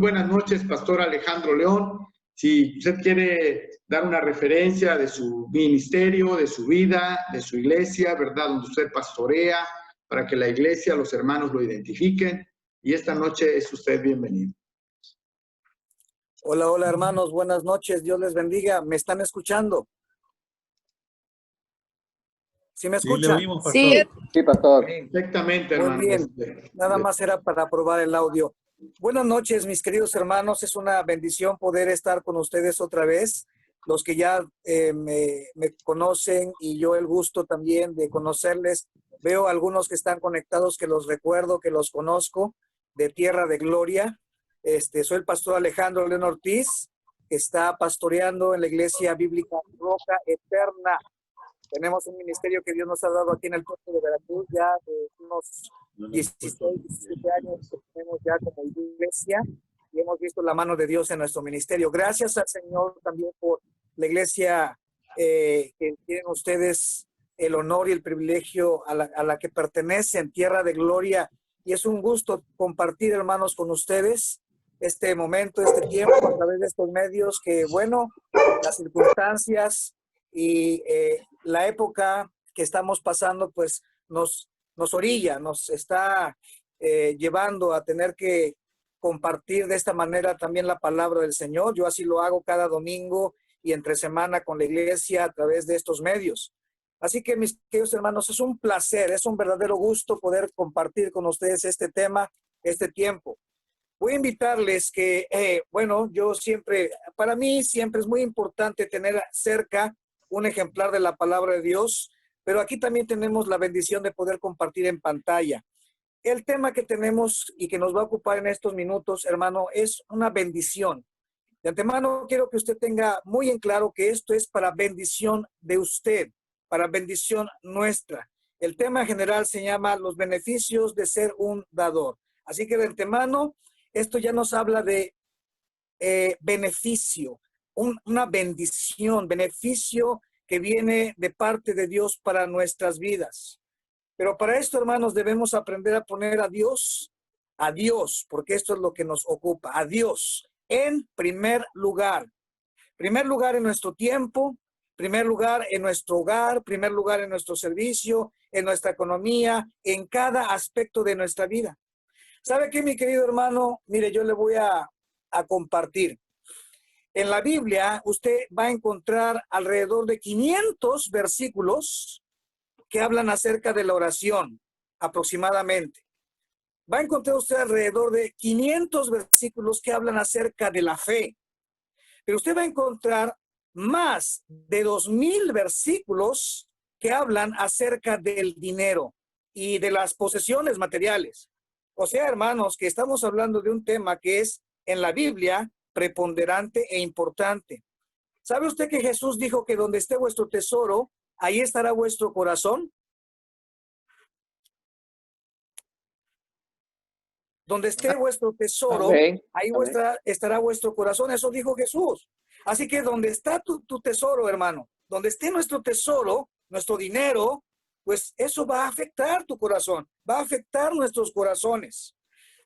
Buenas noches, Pastor Alejandro León. Si usted quiere dar una referencia de su ministerio, de su vida, de su iglesia, ¿verdad? Donde usted pastorea, para que la iglesia, los hermanos lo identifiquen. Y esta noche es usted bienvenido. Hola, hola hermanos, buenas noches, Dios les bendiga. ¿Me están escuchando? ¿Sí me escuchan? Sí, le oímos, pastor. Sí, pastor. Perfectamente, Muy hermano. bien, nada más era para probar el audio. Buenas noches, mis queridos hermanos, es una bendición poder estar con ustedes otra vez. Los que ya me conocen y yo el gusto también de conocerles. Veo algunos que están conectados, que los recuerdo, que los conozco, de Tierra de Gloria. Soy el pastor Alejandro León Ortiz, que está pastoreando en la Iglesia Bíblica Roca Eterna. Tenemos un ministerio que Dios nos ha dado aquí en el puerto de Veracruz, ya de unos 16, 17 años que tenemos ya como iglesia y hemos visto la mano de Dios en nuestro ministerio. Gracias al Señor también por la iglesia que tienen ustedes el honor y el privilegio a la que pertenecen, Tierra de Gloria. Y es un gusto compartir, hermanos, con ustedes este momento, este tiempo, a través de estos medios que, bueno, las circunstancias y la época que estamos pasando, pues nos orilla, nos está llevando a tener que compartir de esta manera también la palabra del Señor. Yo así lo hago cada domingo y entre semana con la iglesia a través de estos medios. Así que, mis queridos hermanos, es un placer, es un verdadero gusto poder compartir con ustedes este tema, este tiempo. Voy a invitarles que, bueno, yo siempre, para mí siempre es muy importante tener cerca un ejemplar de la palabra de Dios, pero aquí también tenemos la bendición de poder compartir en pantalla. El tema que tenemos y que nos va a ocupar en estos minutos, hermano, es una bendición. De antemano quiero que usted tenga muy en claro que esto es para bendición de usted, para bendición nuestra. El tema en general se llama los beneficios de ser un dador. Así que de antemano, esto ya nos habla de beneficio, una bendición, beneficio que viene de parte de Dios para nuestras vidas. Pero para esto, hermanos, debemos aprender a poner a Dios, porque esto es lo que nos ocupa, a Dios en primer lugar. Primer lugar en nuestro tiempo, primer lugar en nuestro hogar, primer lugar en nuestro servicio, en nuestra economía, en cada aspecto de nuestra vida. ¿Sabe qué, mi querido hermano? Mire, yo le voy a compartir. En la Biblia, usted va a encontrar alrededor de 500 versículos que hablan acerca de la oración, aproximadamente. Va a encontrar usted alrededor de 500 versículos que hablan acerca de la fe. Pero usted va a encontrar más de 2000 versículos que hablan acerca del dinero y de las posesiones materiales. O sea, hermanos, que estamos hablando de un tema que es en la Biblia preponderante e importante. ¿Sabe usted que Jesús dijo que donde esté vuestro tesoro, ahí estará vuestro corazón? Donde esté vuestro tesoro, ahí estará vuestro corazón. Eso dijo Jesús. Así que donde está tu tesoro, hermano, donde esté nuestro tesoro, nuestro dinero, pues eso va a afectar tu corazón, va a afectar nuestros corazones.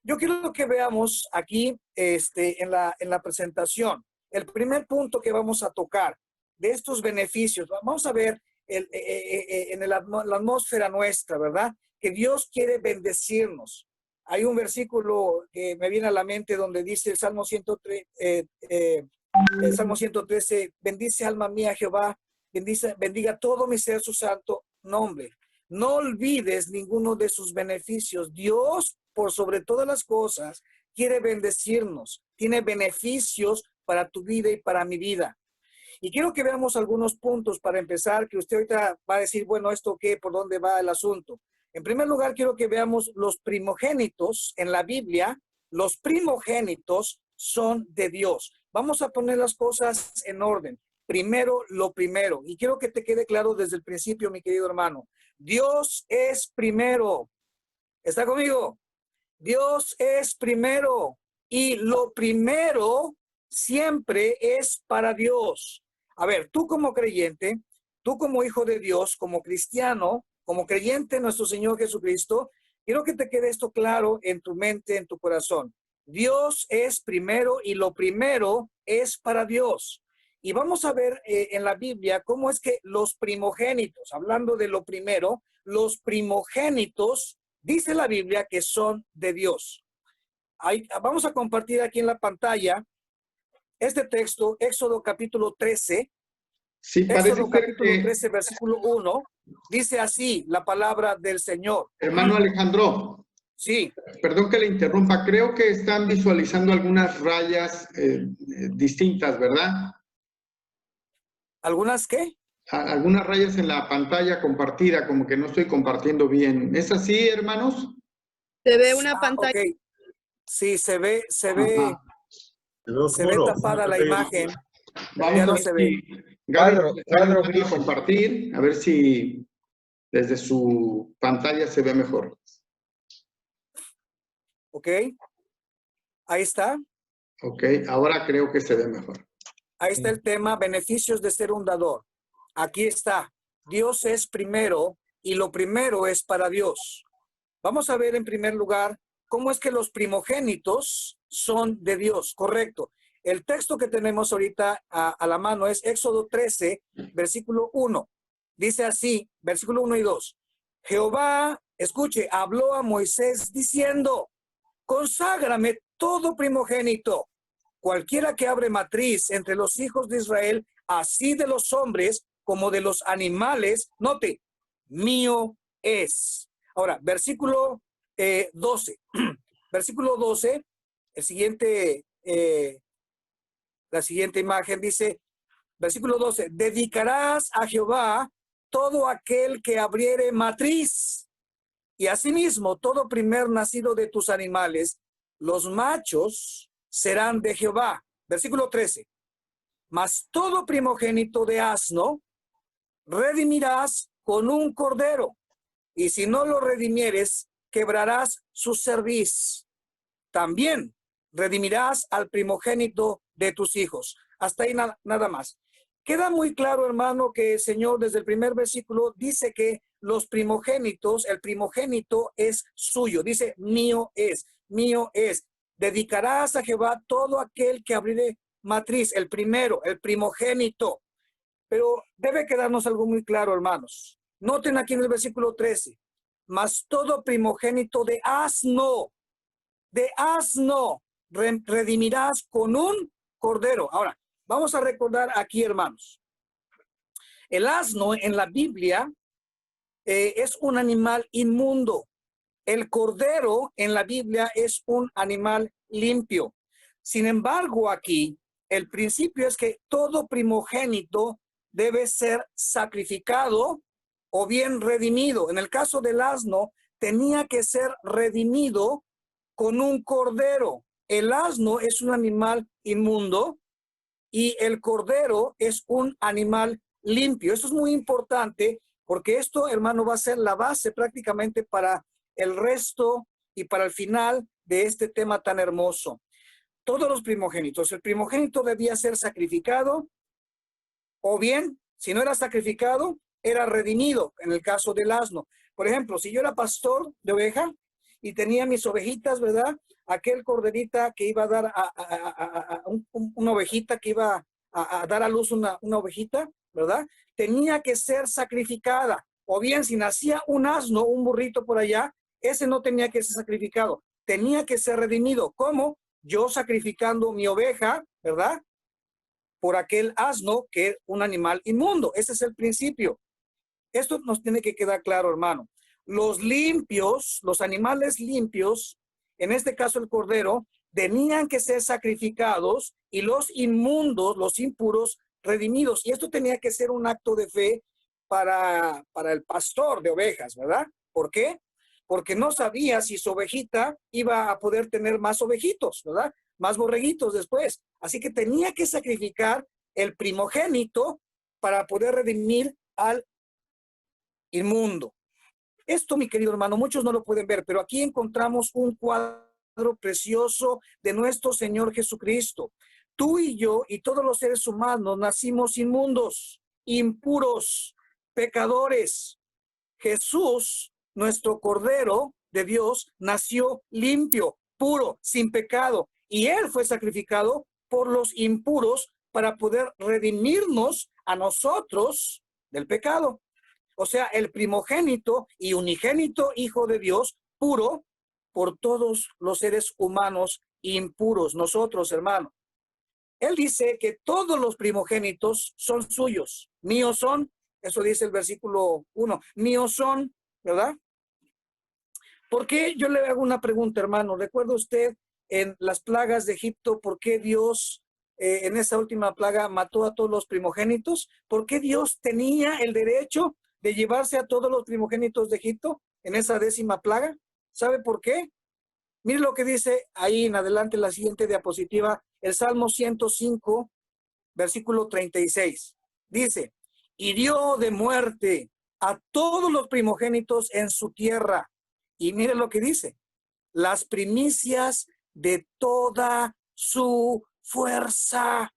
Yo quiero que veamos aquí en la presentación el primer punto que vamos a tocar de estos beneficios. Vamos a ver en la atmósfera nuestra, ¿verdad? Que Dios quiere bendecirnos. Hay un versículo que me viene a la mente donde dice el Salmo 103, el Salmo 113, bendice alma mía Jehová, bendiga todo mi ser su santo nombre. No olvides ninguno de sus beneficios. Dios, por sobre todas las cosas, quiere bendecirnos. Tiene beneficios para tu vida y para mi vida. Y quiero que veamos algunos puntos para empezar, que usted ahorita va a decir, bueno, ¿esto qué? ¿Por dónde va el asunto? En primer lugar, quiero que veamos los primogénitos en la Biblia. Los primogénitos son de Dios. Vamos a poner las cosas en orden. Primero, lo primero. Y quiero que te quede claro desde el principio, mi querido hermano. Dios es primero. ¿Está conmigo? Dios es primero. Y lo primero siempre es para Dios. A ver, tú como creyente, tú como hijo de Dios, como cristiano, como creyente en nuestro Señor Jesucristo, quiero que te quede esto claro en tu mente, en tu corazón. Dios es primero y lo primero es para Dios. Y vamos a ver en la Biblia cómo es que los primogénitos, hablando de lo primero, los primogénitos, dice la Biblia que son de Dios. Vamos a compartir aquí en la pantalla este texto, Éxodo capítulo 13. Sí, parece Éxodo ser capítulo que, 13, versículo 1, dice así la palabra del Señor. hermano Alejandro, Sí, perdón que le interrumpa, creo que están visualizando algunas rayas distintas, ¿verdad? ¿algunas qué? Algunas rayas en la pantalla compartida, como que no estoy compartiendo bien. ¿Es así, hermanos? Se ve una pantalla. Ok, sí, se ve Ajá. tapada la imagen, Vamos ya a no ver se ve. si Gaby nos está ayudando a compartir, a ver si desde su pantalla se ve mejor. Ok, ahí está. Ok, ahora creo que se ve mejor. Ahí está el tema, beneficios de ser un dador. Aquí está, Dios es primero y lo primero es para Dios. Vamos a ver en primer lugar cómo es que los primogénitos son de Dios, correcto. El texto que tenemos ahorita a la mano es Éxodo 13, versículo 1. Dice así, versículo 1 y 2. Jehová, escuche, habló a Moisés diciendo, conságrame todo primogénito, cualquiera que abre matriz entre los hijos de Israel, así de los hombres como de los animales, note, mío es. Ahora, versículo 12. Versículo 12, el siguiente, la siguiente imagen dice, versículo 12, dedicarás a Jehová todo aquel que abriere matriz, y asimismo todo primer nacido de tus animales, los machos serán de Jehová. Versículo 13, mas todo primogénito de asno redimirás con un cordero, y si no lo redimieres, quebrarás su cerviz. También redimirás al primogénito de tus hijos. Hasta ahí nada más. Queda muy claro, hermano, que el Señor desde el primer versículo dice que los primogénitos, el primogénito es suyo. Dice, mío es, mío es. Dedicarás a Jehová todo aquel que abriere matriz, el primero, el primogénito. Pero debe quedarnos algo muy claro, hermanos. Noten aquí en el versículo 13, mas todo primogénito de asno, redimirás con un cordero. Ahora, vamos a recordar aquí, hermanos. El asno en la Biblia es un animal inmundo. El cordero en la Biblia es un animal limpio. Sin embargo, aquí el principio es que todo primogénito debe ser sacrificado o bien redimido. En el caso del asno, tenía que ser redimido con un cordero. El asno es un animal inmundo y el cordero es un animal limpio. Esto es muy importante porque esto, hermano, va a ser la base prácticamente para el resto y para el final de este tema tan hermoso. Todos los primogénitos, el primogénito debía ser sacrificado o bien, si no era sacrificado, era redimido en el caso del asno. Por ejemplo, si yo era pastor de oveja y tenía mis ovejitas, ¿verdad? Aquel corderita que iba a dar una ovejita que iba a dar a luz una ovejita, ¿verdad? Tenía que ser sacrificada. O bien, si nacía un asno, un burrito por allá, ese no tenía que ser sacrificado. Tenía que ser redimido. ¿Cómo? Yo sacrificando mi oveja, ¿verdad? Por aquel asno que es un animal inmundo. Ese es el principio. Esto nos tiene que quedar claro, hermano. Los limpios, los animales limpios, en este caso el cordero, tenían que ser sacrificados y los inmundos, los impuros, redimidos. Y esto tenía que ser un acto de fe para el pastor de ovejas, ¿verdad? ¿Por qué? Porque no sabía si su ovejita iba a poder tener más ovejitos, ¿verdad? Más borreguitos después. Así que tenía que sacrificar el primogénito para poder redimir al inmundo. Esto, mi querido hermano, muchos no lo pueden ver, pero aquí encontramos un cuadro precioso de nuestro Señor Jesucristo. Tú y yo y todos los seres humanos nacimos inmundos, impuros, pecadores. Jesús, nuestro Cordero de Dios, nació limpio. puro, sin pecado. Y él fue sacrificado por los impuros para poder redimirnos a nosotros del pecado. O sea, el primogénito y unigénito Hijo de Dios, puro por todos los seres humanos impuros, nosotros, hermanos. Él dice que todos los primogénitos son suyos, míos son, eso dice el versículo 1, míos son, ¿verdad? ¿Por qué? Yo le hago una pregunta, hermano. ¿Recuerda usted en las plagas de Egipto por qué Dios en esa última plaga mató a todos los primogénitos? ¿Por qué Dios tenía el derecho de llevarse a todos los primogénitos de Egipto en esa 10ª plaga? ¿Sabe por qué? Mire lo que dice ahí en adelante, la siguiente diapositiva, el Salmo 105, versículo 36. Dice, hirió de muerte a todos los primogénitos en su tierra. Y mire lo que dice, las primicias de toda su fuerza,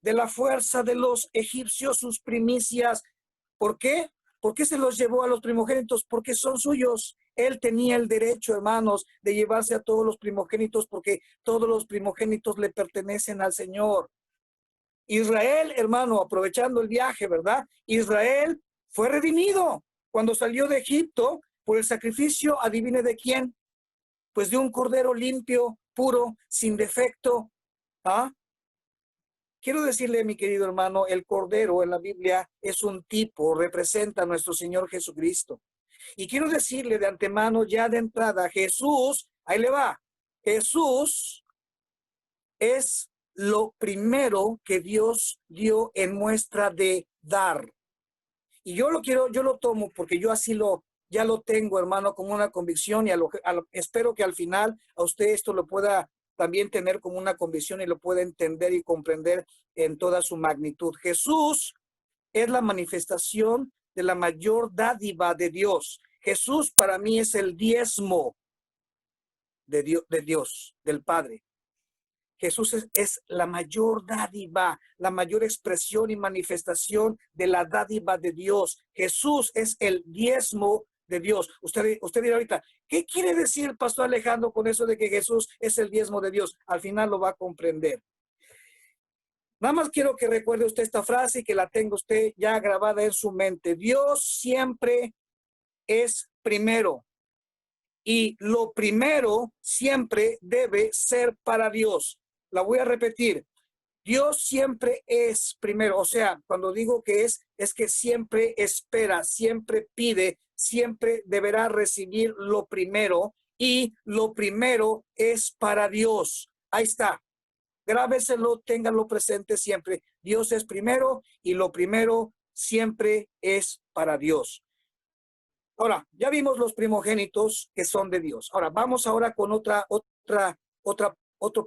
de la fuerza de los egipcios, sus primicias. ¿Por qué? ¿Por qué se los llevó a los primogénitos? Porque son suyos. Él tenía el derecho, hermanos, de llevarse a todos los primogénitos porque todos los primogénitos le pertenecen al Señor. Israel, hermano, aprovechando el viaje, ¿verdad? Israel fue redimido cuando salió de Egipto por el sacrificio, adivine de quién, pues de un cordero limpio, puro, sin defecto. ¿Ah? Quiero decirle, mi querido hermano, el cordero en la Biblia es un tipo, representa a nuestro Señor Jesucristo. Y quiero decirle de antemano, ya de entrada, Jesús, ahí le va, Jesús es lo primero que Dios dio en muestra de dar. Y yo lo tomo porque yo así ya lo tengo, hermano, como una convicción y espero que al final a usted esto lo pueda también tener como una convicción y lo pueda entender y comprender en toda su magnitud. Jesús es la manifestación de la mayor dádiva de Dios. Jesús para mí es el diezmo de Dios, del Padre. Jesús es la mayor dádiva, la mayor expresión y manifestación de la dádiva de Dios. Jesús es el diezmo de Dios. Usted dirá ahorita, ¿qué quiere decir, Pastor Alejandro, con eso de que Jesús es el diezmo de Dios? Al final lo va a comprender. Nada más quiero que recuerde usted esta frase y que la tenga usted ya grabada en su mente. Dios siempre es primero. Y lo primero siempre debe ser para Dios. La voy a repetir. Dios siempre es primero. O sea, cuando digo que es que siempre espera, siempre pide, siempre deberá recibir lo primero. Y lo primero es para Dios. Ahí está. Grábeselo, ténganlo presente siempre. Dios es primero y lo primero siempre es para Dios. Ahora, ya vimos los primogénitos que son de Dios. Ahora, vamos ahora con otro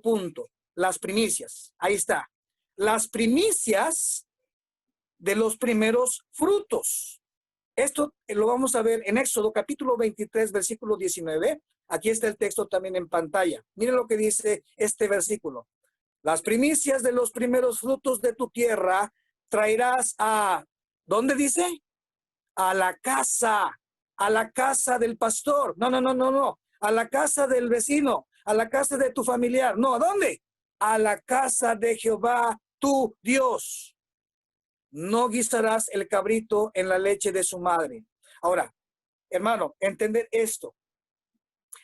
punto. Las primicias. Ahí está. Las primicias de los primeros frutos. Esto lo vamos a ver en Éxodo capítulo 23, versículo 19. Aquí está el texto también en pantalla. Miren lo que dice este versículo. Las primicias de los primeros frutos de tu tierra traerás a, ¿dónde dice? A la casa del pastor. No. A la casa del vecino, a la casa de tu familiar. No, ¿a dónde? A la casa de Jehová, tu Dios. No guisarás el cabrito en la leche de su madre. Ahora, hermano, entender esto.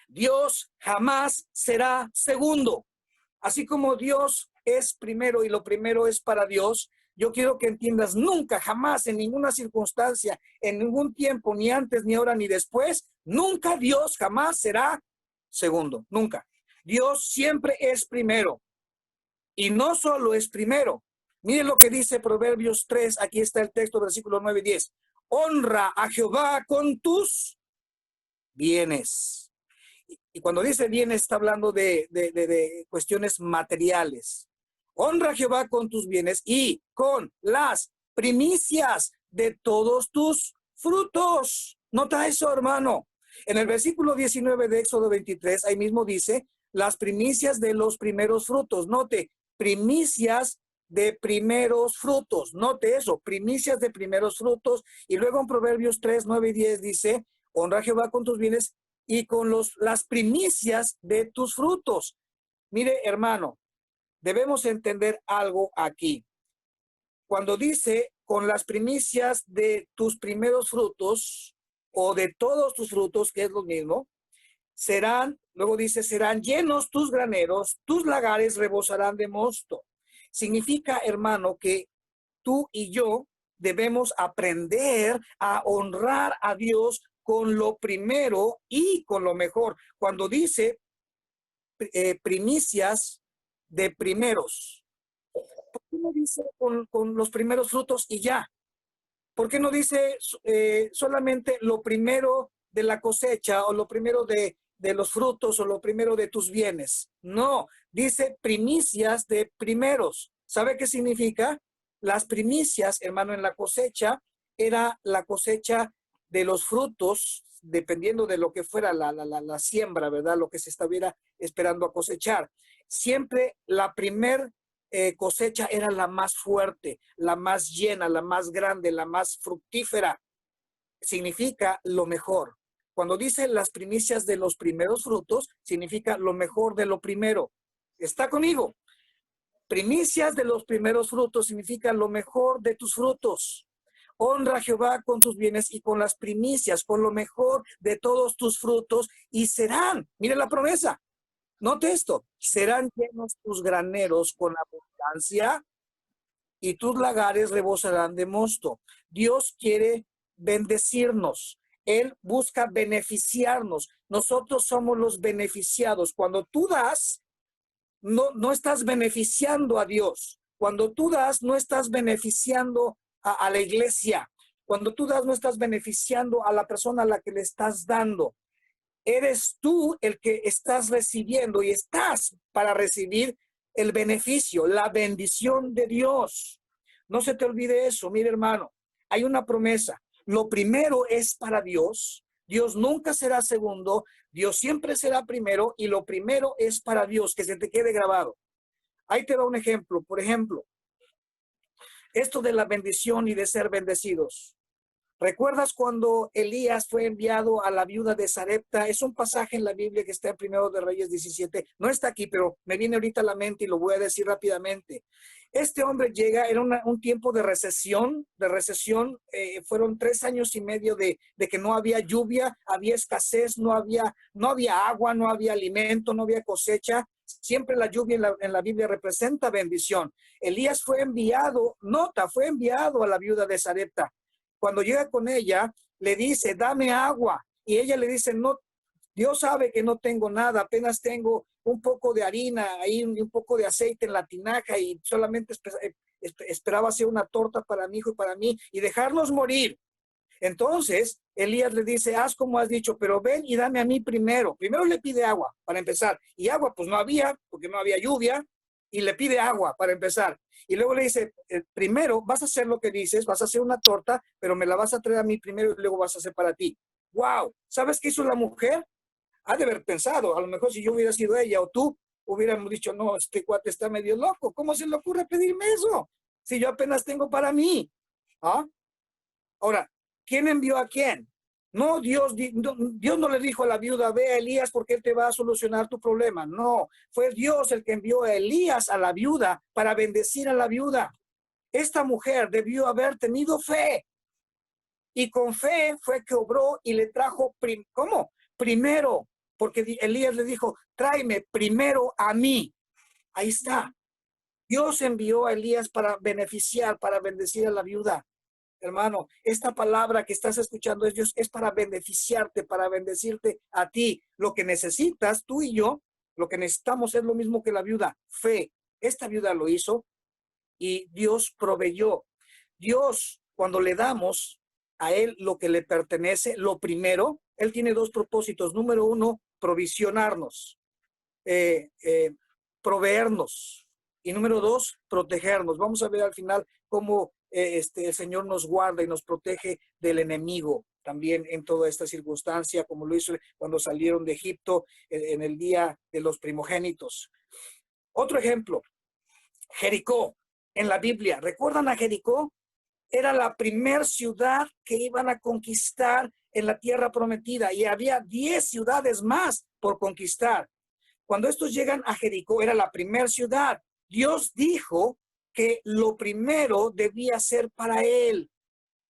Dios jamás será segundo. Así como Dios es primero y lo primero es para Dios, yo quiero que entiendas, nunca, jamás, en ninguna circunstancia, en ningún tiempo, ni antes, ni ahora, ni después, nunca Dios jamás será segundo, nunca. Dios siempre es primero. Y no solo es primero. Miren lo que dice Proverbios 3, aquí está el texto, versículo 9 y 10. Honra a Jehová con tus bienes. Y cuando dice bienes, está hablando de cuestiones materiales. Honra a Jehová con tus bienes y con las primicias de todos tus frutos. Nota eso, hermano. En el versículo 19 de Éxodo 23, ahí mismo dice, las primicias de los primeros frutos. Note, primicias de primeros frutos. Note eso, primicias de primeros frutos. Y luego en Proverbios 3, 9 y 10 dice, honra a Jehová con tus bienes y con las primicias de tus frutos. Mire, hermano, debemos entender algo aquí. Cuando dice con las primicias de tus primeros frutos o de todos tus frutos, que es lo mismo, luego dice, serán llenos tus graneros, tus lagares rebosarán de mosto. Significa, hermano, que tú y yo debemos aprender a honrar a Dios con lo primero y con lo mejor. Cuando dice primicias de primeros, ¿por qué no dice con los primeros frutos y ya? ¿Por qué no dice solamente lo primero de la cosecha o lo primero de los frutos o lo primero de tus bienes? No, dice primicias de primeros. ¿Sabe qué significa? Las primicias, hermano, en la cosecha era la cosecha de los frutos, dependiendo de lo que fuera la siembra, ¿verdad? Lo que se estuviera esperando a cosechar. Siempre la primer cosecha era la más fuerte, la más llena, la más grande, la más fructífera. Significa lo mejor. Cuando dice las primicias de los primeros frutos, significa lo mejor de lo primero. ¿Está conmigo? Primicias de los primeros frutos significa lo mejor de tus frutos. Honra a Jehová con tus bienes y con las primicias, con lo mejor de todos tus frutos, y serán, mire la promesa, note esto, serán llenos tus graneros con abundancia y tus lagares rebosarán de mosto. Dios quiere bendecirnos. Él busca beneficiarnos. Nosotros somos los beneficiados. Cuando tú das, no estás beneficiando a Dios. Cuando tú das, no estás beneficiando a la iglesia. Cuando tú das, no estás beneficiando a la persona a la que le estás dando. Eres tú el que estás recibiendo y estás para recibir el beneficio, la bendición de Dios. No se te olvide eso. Mire, hermano, hay una promesa. Lo primero es para Dios. Dios nunca será segundo. Dios siempre será primero y lo primero es para Dios. Que se te quede grabado. Ahí te da un ejemplo. Por ejemplo, esto de la bendición y de ser bendecidos. ¿Recuerdas cuando Elías fue enviado a la viuda de Sarepta? Es un pasaje en la Biblia que está en Primero de Reyes 17. No está aquí, pero me viene ahorita a la mente y lo voy a decir rápidamente. Este hombre llega, era un tiempo de recesión, fueron 3 años y medio de que no había lluvia, había escasez, no había agua, no había alimento, no había cosecha. Siempre la lluvia en la Biblia representa bendición. Elías fue enviado a la viuda de Sarepta. Cuando llega con ella, le dice, dame agua. Y ella le dice, no, Dios sabe que no tengo nada, apenas tengo un poco de harina, ahí un poco de aceite en la tinaja y solamente esperaba hacer una torta para mi hijo y para mí y dejarlos morir. Entonces, Elías le dice, haz como has dicho, pero ven y dame a mí primero. Primero le pide agua para empezar. Y agua pues no había, porque no había lluvia, y le pide agua para empezar. Y luego le dice, primero vas a hacer lo que dices, vas a hacer una torta, pero me la vas a traer a mí primero y luego vas a hacer para ti. ¡Wow! ¿Sabes qué hizo la mujer? Ha de haber pensado, a lo mejor si yo hubiera sido ella o tú, hubiéramos dicho, no, este cuate está medio loco. ¿Cómo se le ocurre pedirme eso? Si yo apenas tengo para mí. ¿Ah? Ahora, ¿quién envió a quién? No, Dios no le dijo a la viuda, ve a Elías porque él te va a solucionar tu problema. No, fue Dios el que envió a Elías a la viuda para bendecir a la viuda. Esta mujer debió haber tenido fe. Y con fe fue que obró y le trajo, ¿cómo? Primero, porque Elías le dijo, tráeme primero a mí. Ahí está. Dios envió a Elías para beneficiar, para bendecir a la viuda. Hermano, esta palabra que estás escuchando es Dios, es para beneficiarte, para bendecirte a ti. Lo que necesitas, tú y yo, lo que necesitamos es lo mismo que la viuda, fe. Esta viuda lo hizo y Dios proveyó. Dios, cuando le damos a Él lo que le pertenece, lo primero, Él tiene 2 propósitos. Número 1, provisionarnos, proveernos. Y número 2, protegernos. Vamos a ver al final cómo el Señor nos guarda y nos protege del enemigo también en toda esta circunstancia, como lo hizo cuando salieron de Egipto en el día de los primogénitos. Otro ejemplo, Jericó en la Biblia. ¿Recuerdan a Jericó? Era la primer ciudad que iban a conquistar en la tierra prometida y había 10 ciudades más por conquistar. Cuando estos llegan a Jericó, era la primera ciudad. Dios dijo que lo primero debía ser para él.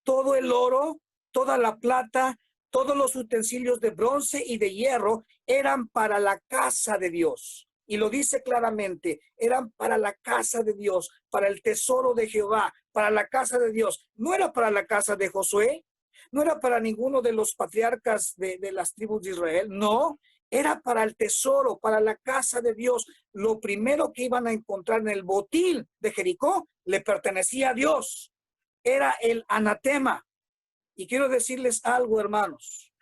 Todo el oro, toda la plata, todos los utensilios de bronce y de hierro eran para la casa de Dios. Y lo dice claramente, eran para la casa de Dios, para el tesoro de Jehová, para la casa de Dios. No era para la casa de Josué, no era para ninguno de los patriarcas de las tribus de Israel, no, era para el tesoro, para la casa de Dios. Lo primero que iban a encontrar en el botín de Jericó le pertenecía a Dios. Era el anatema. Y quiero decirles algo, hermanos.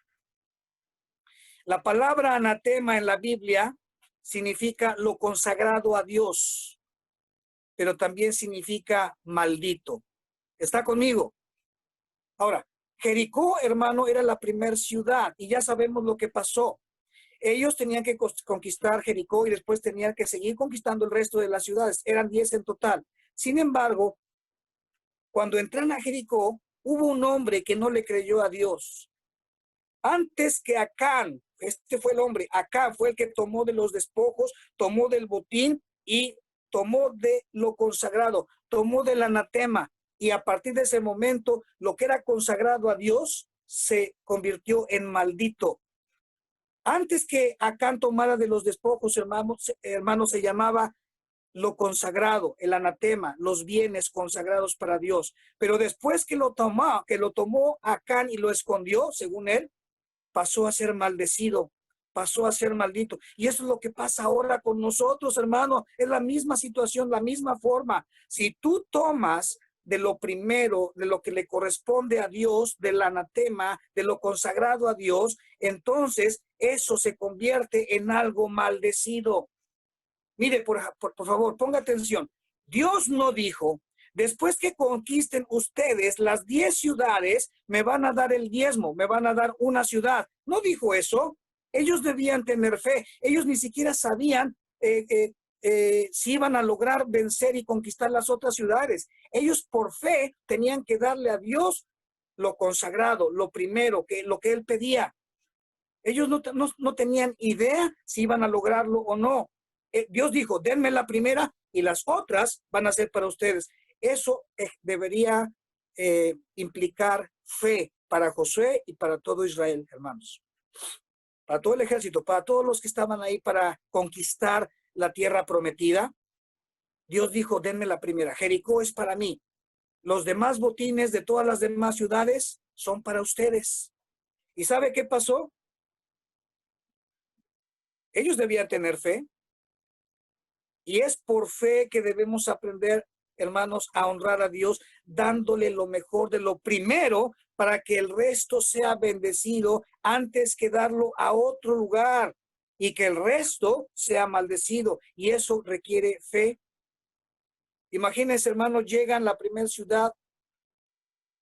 La palabra anatema en la Biblia significa lo consagrado a Dios, pero también significa maldito. ¿Está conmigo? Ahora, Jericó, hermano, era la primera ciudad y ya sabemos lo que pasó. Ellos tenían que conquistar Jericó y después tenían que seguir conquistando el resto de las ciudades. Eran 10 en total. Sin embargo, cuando entran a Jericó, hubo un hombre que no le creyó a Dios. Antes que Acán, este fue el hombre, Acán fue el que tomó de los despojos, tomó del botín y tomó de lo consagrado, tomó del anatema. Y a partir de ese momento, lo que era consagrado a Dios se convirtió en maldito. Antes que Acán tomara de los despojos, hermanos, se llamaba lo consagrado, el anatema, los bienes consagrados para Dios. Pero después que lo tomó Acán y lo escondió, según él, pasó a ser maldecido, pasó a ser maldito. Y eso es lo que pasa ahora con nosotros, hermano. Es la misma situación, la misma forma. Si tú tomas de lo primero, de lo que le corresponde a Dios, del anatema, de lo consagrado a Dios, entonces eso se convierte en algo maldecido. Mire, por favor, ponga atención. Dios no dijo, después que conquisten ustedes las 10 ciudades, me van a dar el diezmo, me van a dar una ciudad. No dijo eso. Ellos debían tener fe. Ellos ni siquiera sabían si iban a lograr vencer y conquistar las otras ciudades. Ellos por fe tenían que darle a Dios lo consagrado, lo primero, lo que Él pedía. Ellos no tenían idea si iban a lograrlo o no. Dios dijo, denme la primera y las otras van a ser para ustedes. Eso debería implicar fe para Josué y para todo Israel, hermanos. Para todo el ejército, para todos los que estaban ahí para conquistar la tierra prometida. Dios dijo, denme la primera. Jericó es para mí. Los demás botines de todas las demás ciudades son para ustedes. ¿Y sabe qué pasó? Ellos debían tener fe. Y es por fe que debemos aprender, hermanos, a honrar a Dios, dándole lo mejor de lo primero para que el resto sea bendecido antes que darlo a otro lugar y que el resto sea maldecido. Y eso requiere fe. Imagínense, hermanos, llegan a la primera ciudad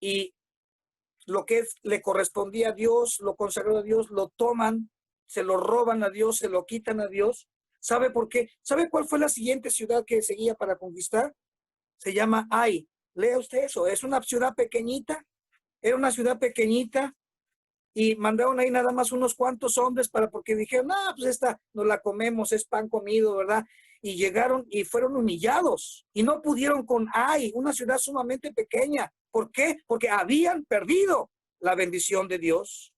y lo que le correspondía a Dios, lo consagrado a Dios, lo toman, se lo roban a Dios, se lo quitan a Dios. ¿Sabe por qué? ¿Sabe cuál fue la siguiente ciudad que seguía para conquistar? Se llama Ai. Lea usted eso. Es una ciudad pequeñita. Era una ciudad pequeñita y mandaron ahí nada más unos cuantos hombres porque dijeron, pues esta nos la comemos, es pan comido, ¿verdad? Y llegaron y fueron humillados y no pudieron con Ai, una ciudad sumamente pequeña. ¿Por qué? Porque habían perdido la bendición de Dios.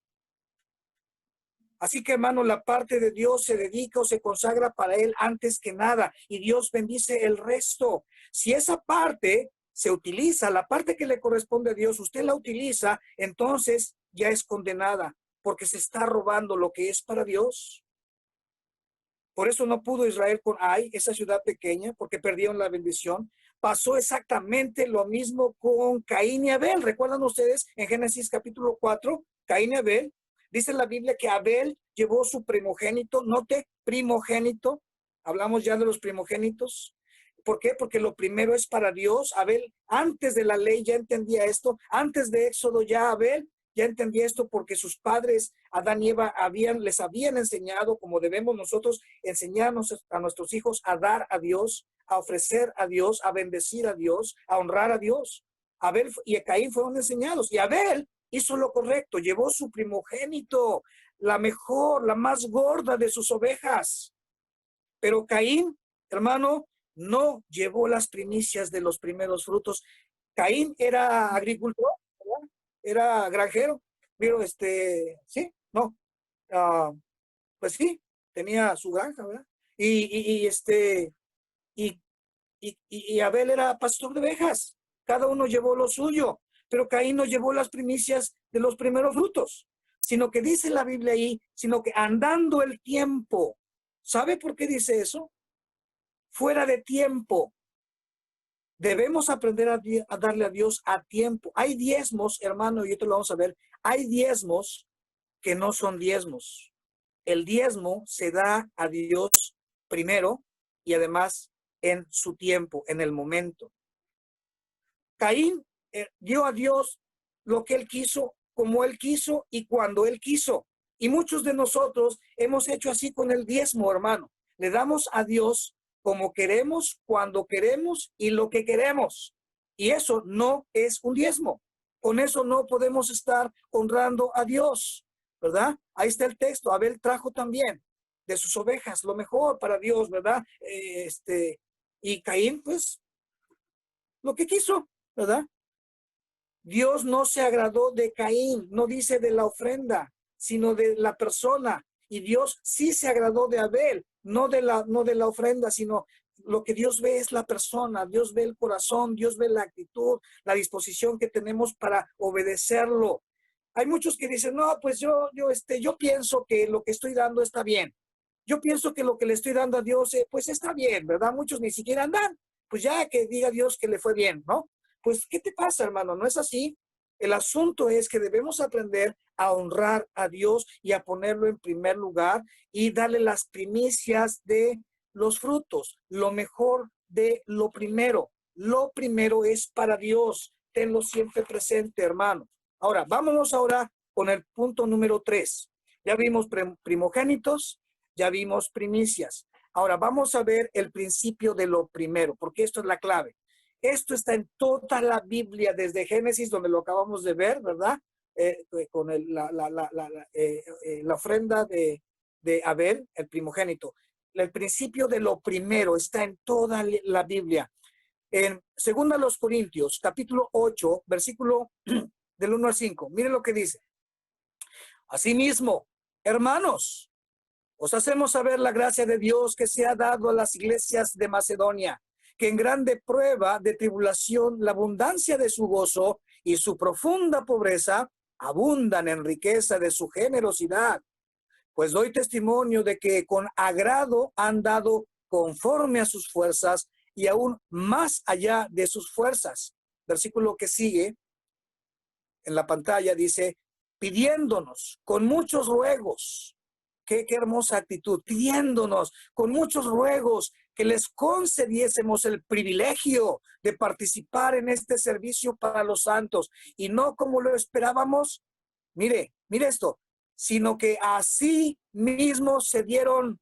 Así que, hermano, la parte de Dios se dedica o se consagra para Él antes que nada y Dios bendice el resto. Si esa parte se utiliza, la parte que le corresponde a Dios, usted la utiliza, entonces ya es condenada porque se está robando lo que es para Dios. Por eso no pudo Israel con Ai, esa ciudad pequeña, porque perdieron la bendición. Pasó exactamente lo mismo con Caín y Abel. ¿Recuerdan ustedes en Génesis capítulo 4? Caín y Abel. Dice la Biblia que Abel llevó su primogénito, note, primogénito. Hablamos ya de los primogénitos. ¿Por qué? Porque lo primero es para Dios. Abel, antes de la ley, ya entendía esto. Antes de Éxodo, ya Abel ya entendía esto porque sus padres, Adán y Eva, les habían enseñado, como debemos nosotros enseñarnos a nuestros hijos a dar a Dios, a ofrecer a Dios, a bendecir a Dios, a honrar a Dios. Abel y Caín fueron enseñados. Y Abel hizo lo correcto, llevó su primogénito, la mejor, la más gorda de sus ovejas. Pero Caín, hermano, no llevó las primicias de los primeros frutos. Caín era agricultor, ¿verdad? Era granjero, pero sí, no, ah, pues sí, tenía su granja, ¿verdad? Y, y Abel era pastor de ovejas. Cada uno llevó lo suyo, pero Caín no llevó las primicias de los primeros frutos, sino que dice la Biblia ahí, sino que andando el tiempo. ¿Sabe por qué dice eso? Fuera de tiempo. Debemos aprender a darle a Dios a tiempo. Hay diezmos, hermano, y esto lo vamos a ver. Hay diezmos que no son diezmos. El diezmo se da a Dios primero y además en su tiempo, en el momento. Caín dio a Dios lo que él quiso, como él quiso y cuando él quiso. Y muchos de nosotros hemos hecho así con el diezmo, hermano. Le damos a Dios como queremos, cuando queremos y lo que queremos. Y eso no es un diezmo. Con eso no podemos estar honrando a Dios, ¿verdad? Ahí está el texto. Abel trajo también de sus ovejas lo mejor para Dios, ¿verdad? Y Caín, pues, lo que quiso, ¿verdad? Dios no se agradó de Caín, no dice de la ofrenda, sino de la persona. Y Dios sí se agradó de Abel, no de la ofrenda, sino lo que Dios ve es la persona, Dios ve el corazón, Dios ve la actitud, la disposición que tenemos para obedecerlo. Hay muchos que dicen, no, pues yo pienso que lo que estoy dando está bien. Yo pienso que lo que le estoy dando a Dios, pues está bien, ¿verdad? Muchos ni siquiera dan. Pues ya que diga Dios que le fue bien, ¿no? Pues, ¿qué te pasa, hermano? No es así. El asunto es que debemos aprender a honrar a Dios y a ponerlo en primer lugar y darle las primicias de los frutos, lo mejor de lo primero. Lo primero es para Dios. Tenlo siempre presente, hermano. Ahora, vámonos ahora con el punto número 3. Ya vimos primogénitos, ya vimos primicias. Ahora, vamos a ver el principio de lo primero, porque esto es la clave. Esto está en toda la Biblia, desde Génesis, donde lo acabamos de ver, ¿verdad? Con la ofrenda de Abel, el primogénito. El principio de lo primero está en toda la Biblia. En 2 Corintios, capítulo 8, versículo del 1 al 5. Miren lo que dice. Asimismo, hermanos, os hacemos saber la gracia de Dios que se ha dado a las iglesias de Macedonia, que en grande prueba de tribulación la abundancia de su gozo y su profunda pobreza abundan en riqueza de su generosidad. Pues doy testimonio de que con agrado han dado conforme a sus fuerzas y aún más allá de sus fuerzas. Versículo que sigue en la pantalla dice, pidiéndonos con muchos ruegos. Qué hermosa actitud, pidiéndonos con muchos ruegos que les concediésemos el privilegio de participar en este servicio para los santos y no como lo esperábamos. Mire esto, sino que así mismo se dieron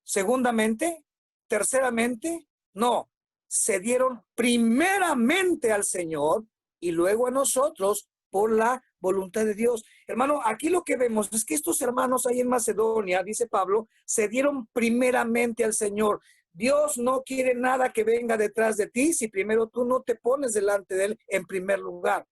segundamente, terceramente, no, se dieron primeramente al Señor y luego a nosotros por la voluntad de Dios. Hermano, aquí lo que vemos es que estos hermanos ahí en Macedonia, dice Pablo, se dieron primeramente al Señor. Dios no quiere nada que venga detrás de ti si primero tú no te pones delante de Él en primer lugar.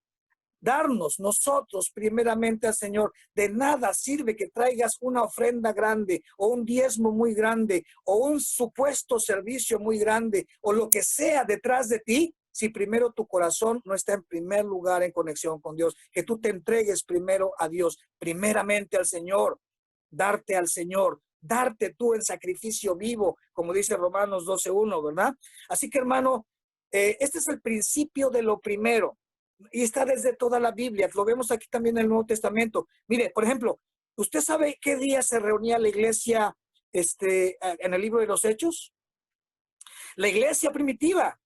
Darnos nosotros primeramente al Señor. De nada sirve que traigas una ofrenda grande o un diezmo muy grande o un supuesto servicio muy grande o lo que sea detrás de ti si primero tu corazón no está en primer lugar en conexión con Dios. Que tú te entregues primero a Dios, primeramente al Señor, darte al Señor, darte tú en sacrificio vivo, como dice Romanos 12:1, ¿verdad? Así que, hermano, este es el principio de lo primero. Y está desde toda la Biblia. Lo vemos aquí también en el Nuevo Testamento. Mire, por ejemplo, ¿usted sabe qué día se reunía la iglesia en el libro de los Hechos? La iglesia primitiva.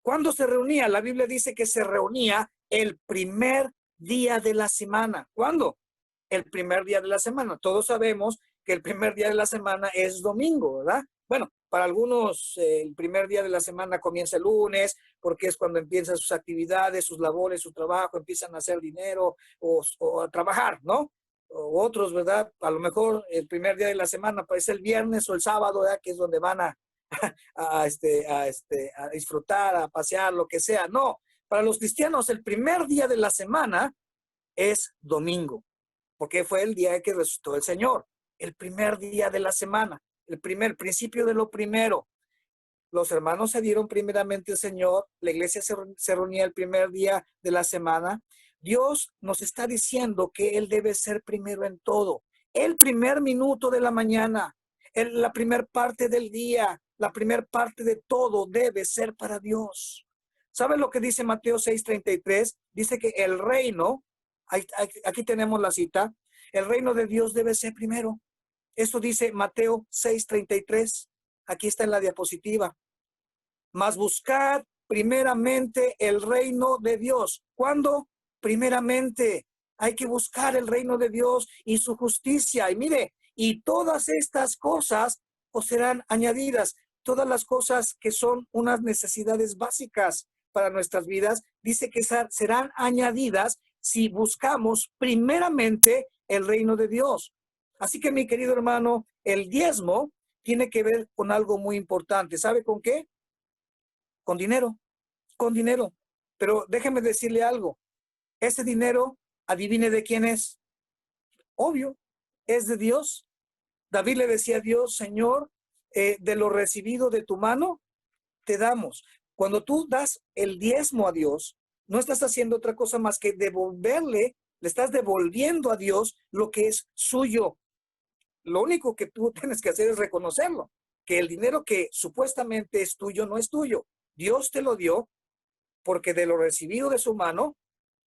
¿Cuándo se reunía? La Biblia dice que se reunía el primer día de la semana. ¿Cuándo? El primer día de la semana. Todos sabemos que el primer día de la semana es domingo, ¿verdad? Bueno, para algunos el primer día de la semana comienza el lunes, porque es cuando empiezan sus actividades, sus labores, su trabajo, empiezan a hacer dinero o a trabajar, ¿no? O otros, ¿verdad? A lo mejor el primer día de la semana parece el viernes o el sábado, ¿verdad? Que es donde van a disfrutar, a pasear, lo que sea. No, para los cristianos el primer día de la semana es domingo, porque fue el día que resucitó el Señor, el primer día de la semana, el primer principio de lo primero. Los hermanos se dieron primeramente al Señor, la iglesia se reunía el primer día de la semana. Dios nos está diciendo que Él debe ser primero en todo. El primer minuto de la mañana, la primer parte del día, la primer parte de todo debe ser para Dios. ¿Saben lo que dice Mateo 6:33? Dice que el reino, aquí tenemos la cita, el reino de Dios debe ser primero. Esto dice Mateo 6:33. Aquí está en la diapositiva. Mas buscad primeramente el reino de Dios. ¿Cuándo? Primeramente. Hay que buscar el reino de Dios y su justicia. Y mire, y todas estas cosas os serán añadidas. Todas las cosas que son unas necesidades básicas para nuestras vidas, dice que serán añadidas si buscamos primeramente el reino de Dios. Así que, mi querido hermano, el diezmo tiene que ver con algo muy importante. ¿Sabe con qué? Con dinero, con dinero. Pero déjeme decirle algo. Ese dinero, adivine de quién es. Obvio, es de Dios. David le decía a Dios, Señor, de lo recibido de tu mano, te damos. Cuando tú das el diezmo a Dios, no estás haciendo otra cosa más que devolverle, le estás devolviendo a Dios lo que es suyo. Lo único que tú tienes que hacer es reconocerlo, que el dinero que supuestamente es tuyo no es tuyo. Dios te lo dio porque de lo recibido de su mano,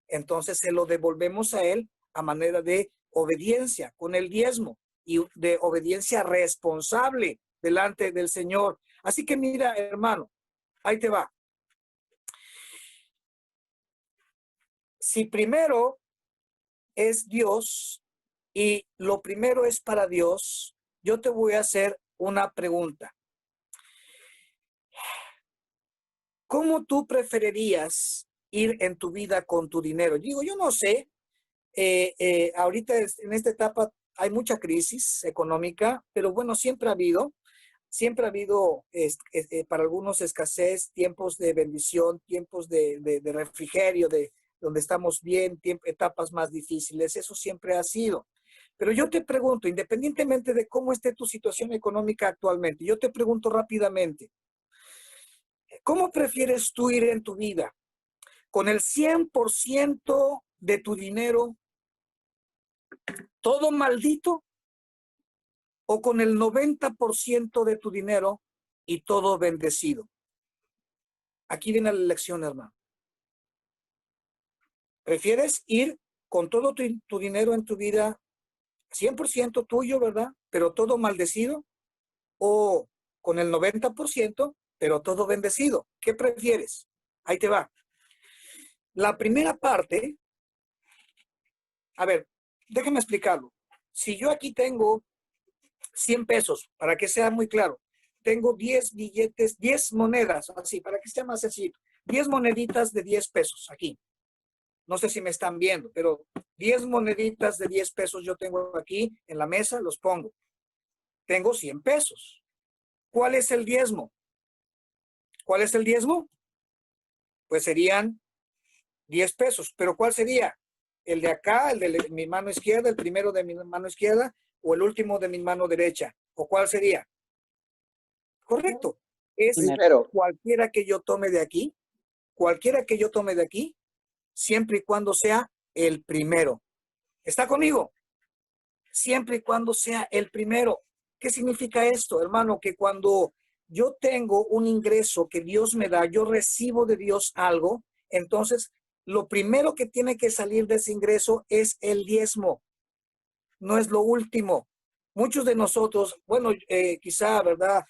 entonces se lo devolvemos a Él a manera de obediencia con el diezmo y de obediencia responsable delante del Señor. Así que mira, hermano, ahí te va. Si primero es Dios y lo primero es para Dios, yo te voy a hacer una pregunta. ¿Cómo tú preferirías ir en tu vida con tu dinero? Digo, yo no sé, ahorita en esta etapa hay mucha crisis económica, pero bueno, siempre ha habido para algunos escasez, tiempos de bendición, tiempos de refrigerio, de donde estamos bien, etapas más difíciles, eso siempre ha sido. Pero yo te pregunto, independientemente de cómo esté tu situación económica actualmente, yo te pregunto rápidamente, ¿cómo prefieres tú ir en tu vida? ¿Con el 100% de tu dinero todo maldito o con el 90% de tu dinero y todo bendecido? Aquí viene la lección, hermano. ¿Prefieres ir con todo tu dinero en tu vida 100% tuyo, verdad? Pero todo maldecido, o con el 90%, pero todo bendecido. ¿Qué prefieres? Ahí te va. La primera parte, a ver, déjame explicarlo. Si yo aquí tengo 100 pesos, para que sea muy claro, tengo 10 billetes, 10 monedas, así, para que sea más sencillo, 10 moneditas de 10 pesos aquí. No sé si me están viendo, pero 10 moneditas de 10 pesos yo tengo aquí en la mesa, los pongo. Tengo 100 pesos. ¿Cuál es el diezmo? ¿Cuál es el diezmo? Pues serían 10 pesos. ¿Pero cuál sería? ¿El de acá, el de mi mano izquierda, el primero de mi mano izquierda o el último de mi mano derecha? ¿O cuál sería? Correcto. Es Primero. cualquiera que yo tome de aquí, cualquiera que yo tome de aquí, siempre y cuando sea el primero. ¿Está conmigo? Siempre y cuando sea el primero. ¿Qué significa esto, hermano? Que cuando yo tengo un ingreso que Dios me da, yo recibo de Dios algo, entonces lo primero que tiene que salir de ese ingreso es el diezmo, no es lo último. Muchos de nosotros, bueno, quizá, ¿verdad?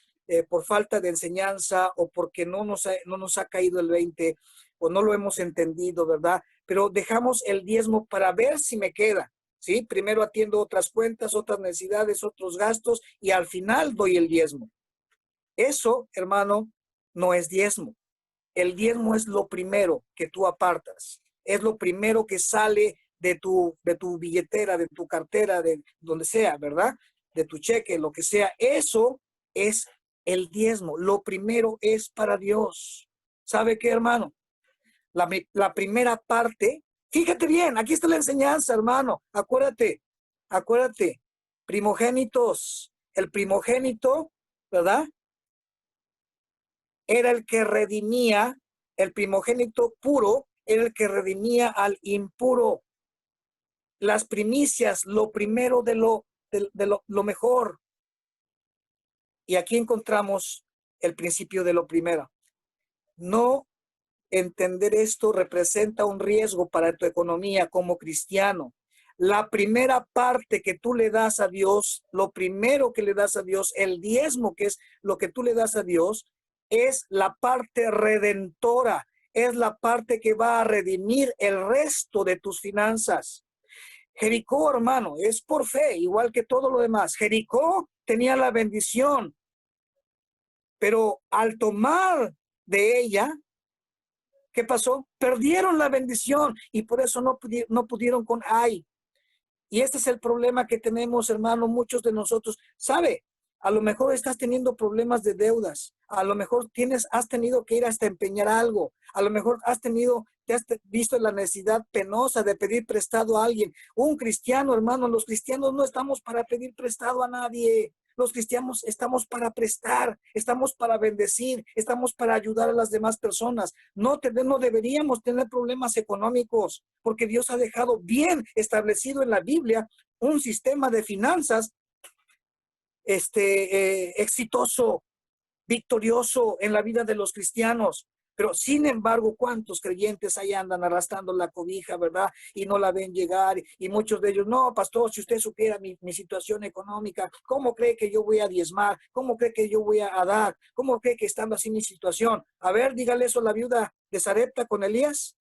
Por falta de enseñanza o porque no nos ha caído el 20 o no lo hemos entendido, ¿verdad? Pero dejamos el diezmo para ver si me queda, ¿sí? Primero atiendo otras cuentas, otras necesidades, otros gastos y al final doy el diezmo. Eso, hermano, no es diezmo. El diezmo es lo primero que tú apartas. Es lo primero que sale de tu billetera, de tu cartera, de donde sea, ¿verdad? De tu cheque, lo que sea. Eso es el diezmo. Lo primero es para Dios. ¿Sabe qué, hermano? La primera parte, fíjate bien, aquí está la enseñanza, hermano. Acuérdate, primogénitos. El primogénito, ¿verdad? Era el que redimía, el primogénito puro era el que redimía al impuro. Las primicias, lo primero de lo mejor. Y aquí encontramos el principio de lo primero. No entender esto representa un riesgo para tu economía como cristiano. La primera parte que tú le das a Dios, lo primero que le das a Dios, el diezmo que es lo que tú le das a Dios, es la parte redentora, es la parte que va a redimir el resto de tus finanzas. Jericó, hermano, es por fe, igual que todo lo demás. Jericó tenía la bendición, pero al tomar de ella, ¿qué pasó? Perdieron la bendición y por eso no pudieron con ay. Y este es el problema que tenemos, hermano, muchos de nosotros. ¿Sabe? A lo mejor estás teniendo problemas de deudas. A lo mejor has tenido que ir hasta empeñar algo. A lo mejor te has visto la necesidad penosa de pedir prestado a alguien. Un cristiano, hermano, los cristianos no estamos para pedir prestado a nadie. Los cristianos estamos para prestar, estamos para bendecir, estamos para ayudar a las demás personas. No deberíamos tener problemas económicos, porque Dios ha dejado bien establecido en la Biblia un sistema de finanzas exitoso, victorioso en la vida de los cristianos. Pero sin embargo, ¿cuántos creyentes ahí andan arrastrando la cobija, verdad? Y no la ven llegar. Y muchos de ellos, no, pastor, si usted supiera mi situación económica, ¿cómo cree que yo voy a diezmar? ¿Cómo cree que yo voy a dar? ¿Cómo cree que estando así mi situación? A ver, dígale eso a la viuda de Sarepta con Elías.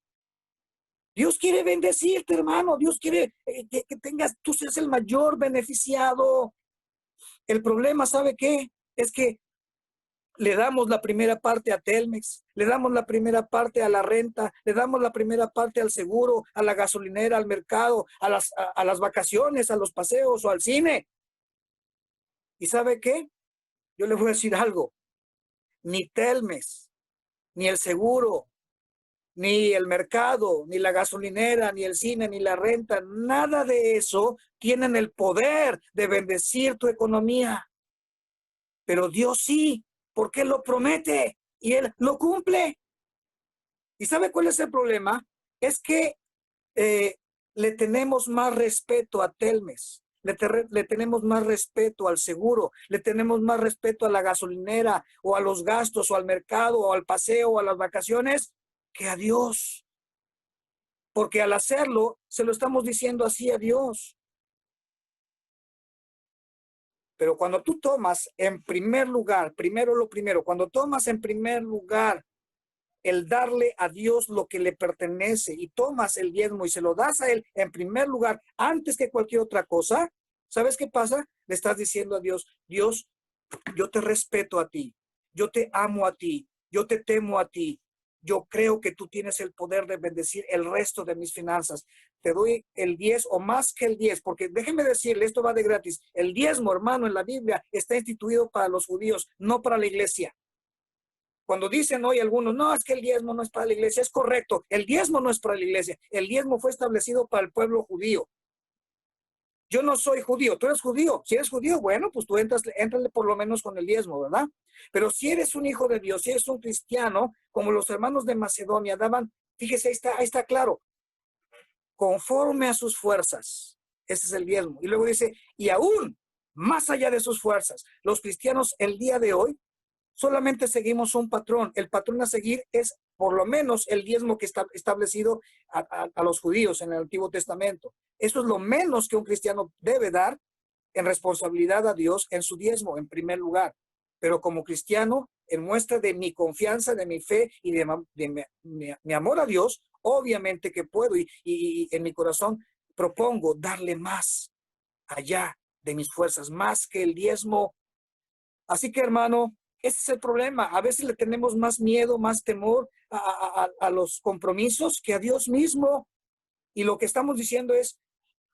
Dios quiere bendecirte, hermano. Dios quiere que tú seas el mayor beneficiado. El problema, ¿sabe qué? Es que le damos la primera parte a Telmex, le damos la primera parte a la renta, le damos la primera parte al seguro, a la gasolinera, al mercado, a las vacaciones, a los paseos o al cine. ¿Y sabe qué? Yo le voy a decir algo. Ni Telmex, ni el seguro, ni el mercado, ni la gasolinera, ni el cine, ni la renta, nada de eso tienen el poder de bendecir tu economía. Pero Dios sí, porque Él lo promete y Él lo cumple. ¿Y sabe cuál es el problema? Es que le tenemos más respeto a Telmex, le tenemos más respeto al seguro, le tenemos más respeto a la gasolinera o a los gastos o al mercado o al paseo o a las vacaciones que a Dios. Porque al hacerlo, se lo estamos diciendo así a Dios. Pero cuando tú tomas en primer lugar, cuando tomas en primer lugar el darle a Dios lo que le pertenece y tomas el diezmo y se lo das a Él en primer lugar, antes que cualquier otra cosa, ¿sabes qué pasa? Le estás diciendo a Dios, Dios, yo te respeto a ti, yo te amo a ti, yo te temo a ti. Yo creo que tú tienes el poder de bendecir el resto de mis finanzas. Te doy el 10 o más que el 10, porque déjeme decirle, esto va de gratis. El diezmo, hermano, en la Biblia está instituido para los judíos, no para la iglesia. Cuando dicen hoy algunos, no, es que el diezmo no es para la iglesia, es correcto. El diezmo no es para la iglesia. El diezmo fue establecido para el pueblo judío. Yo no soy judío, tú eres judío. Si eres judío, bueno, pues tú éntrale por lo menos con el diezmo, ¿verdad? Pero si eres un hijo de Dios, si eres un cristiano, como los hermanos de Macedonia daban, fíjese, ahí está claro, conforme a sus fuerzas. Ese es el diezmo. Y luego dice, y aún más allá de sus fuerzas, los cristianos el día de hoy solamente seguimos un patrón. El patrón a seguir es por lo menos el diezmo que está establecido a los judíos en el Antiguo Testamento. Eso es lo menos que un cristiano debe dar en responsabilidad a Dios en su diezmo, en primer lugar. Pero como cristiano, en muestra de mi confianza, de mi fe y de mi amor a Dios, obviamente que puedo y en mi corazón propongo darle más allá de mis fuerzas, más que el diezmo. Así que, hermano, Ese es el problema. A veces le tenemos más miedo, más temor a los compromisos que a Dios mismo. Y lo que estamos diciendo es,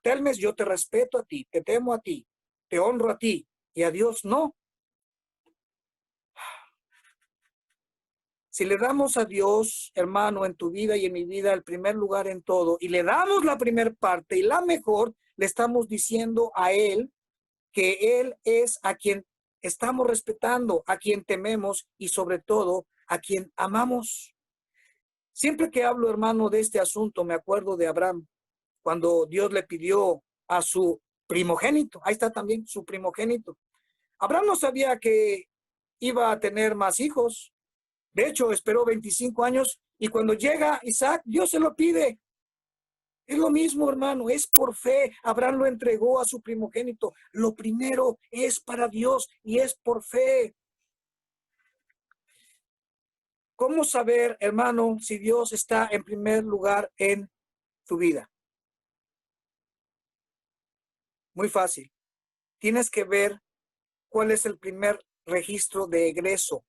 Telmes, yo te respeto a ti, te temo a ti, te honro a ti, y a Dios no. Si le damos a Dios, hermano, en tu vida y en mi vida, el primer lugar en todo, y le damos la primer parte y la mejor, le estamos diciendo a Él que Él es a quien estamos respetando, a quien tememos y sobre todo a quien amamos. Siempre que hablo, hermano, de este asunto, me acuerdo de Abraham, cuando Dios le pidió a su primogénito. Ahí está también su primogénito. Abraham no sabía que iba a tener más hijos. De hecho, esperó 25 años y cuando llega Isaac, Dios se lo pide. Es lo mismo, hermano, es por fe. Abraham lo entregó a su primogénito. Lo primero es para Dios y es por fe. ¿Cómo saber, hermano, si Dios está en primer lugar en tu vida? Muy fácil. Tienes que ver cuál es el primer registro de egreso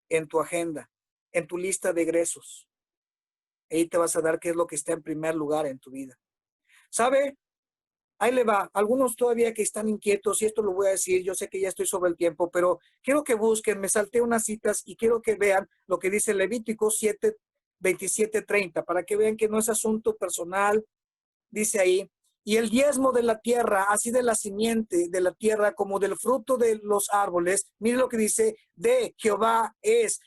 en tu agenda, en tu lista de egresos. Ahí te vas a dar qué es lo que está en primer lugar en tu vida. ¿Sabe? Ahí le va. Algunos todavía que están inquietos, y esto lo voy a decir, yo sé que ya estoy sobre el tiempo, pero quiero que busquen, me salté unas citas y quiero que vean lo que dice Levítico 7, 27, 30, para que vean que no es asunto personal. Dice ahí, y el diezmo de la tierra, así de la simiente de la tierra como del fruto de los árboles, mire lo que dice, de Jehová es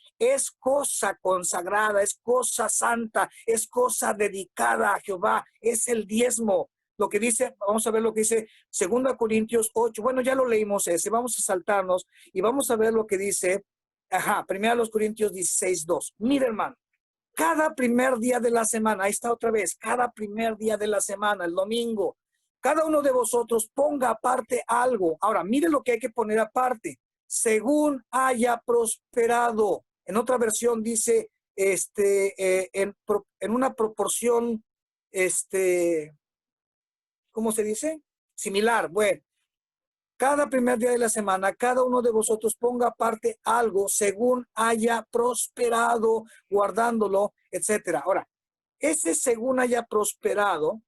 cosa consagrada, es cosa santa, es cosa dedicada a Jehová, es el diezmo. Lo que dice, vamos a ver lo que dice 2 Corintios 8, bueno, ya lo leímos ese, vamos a saltarnos y vamos a ver lo que dice, 1 Corintios 16, 2. Mire, hermano. Cada primer día de la semana, ahí está otra vez, cada primer día de la semana, el domingo, cada uno de vosotros ponga aparte algo. Ahora, mire lo que hay que poner aparte, según haya prosperado. En otra versión dice, en una proporción, ¿cómo se dice? Similar. Bueno, cada primer día de la semana, cada uno de vosotros ponga aparte algo según haya prosperado, guardándolo, etcétera. Ahora, ese según haya prosperado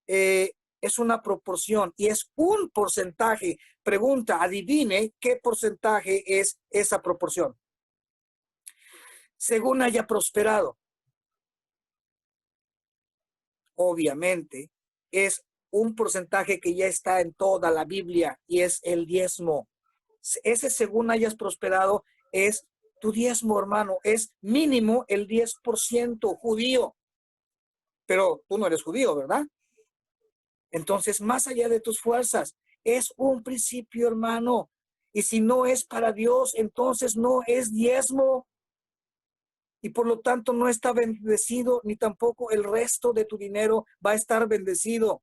es una proporción y es un porcentaje. Pregunta, adivine qué porcentaje es esa proporción. Según haya prosperado. Obviamente, es un porcentaje que ya está en toda la Biblia y es el diezmo. Ese según hayas prosperado es tu diezmo, hermano. Es mínimo el 10% judío. Pero tú no eres judío, ¿verdad? Entonces, más allá de tus fuerzas, es un principio, hermano. Y si no es para Dios, entonces no es diezmo. Y por lo tanto no está bendecido, ni tampoco el resto de tu dinero va a estar bendecido.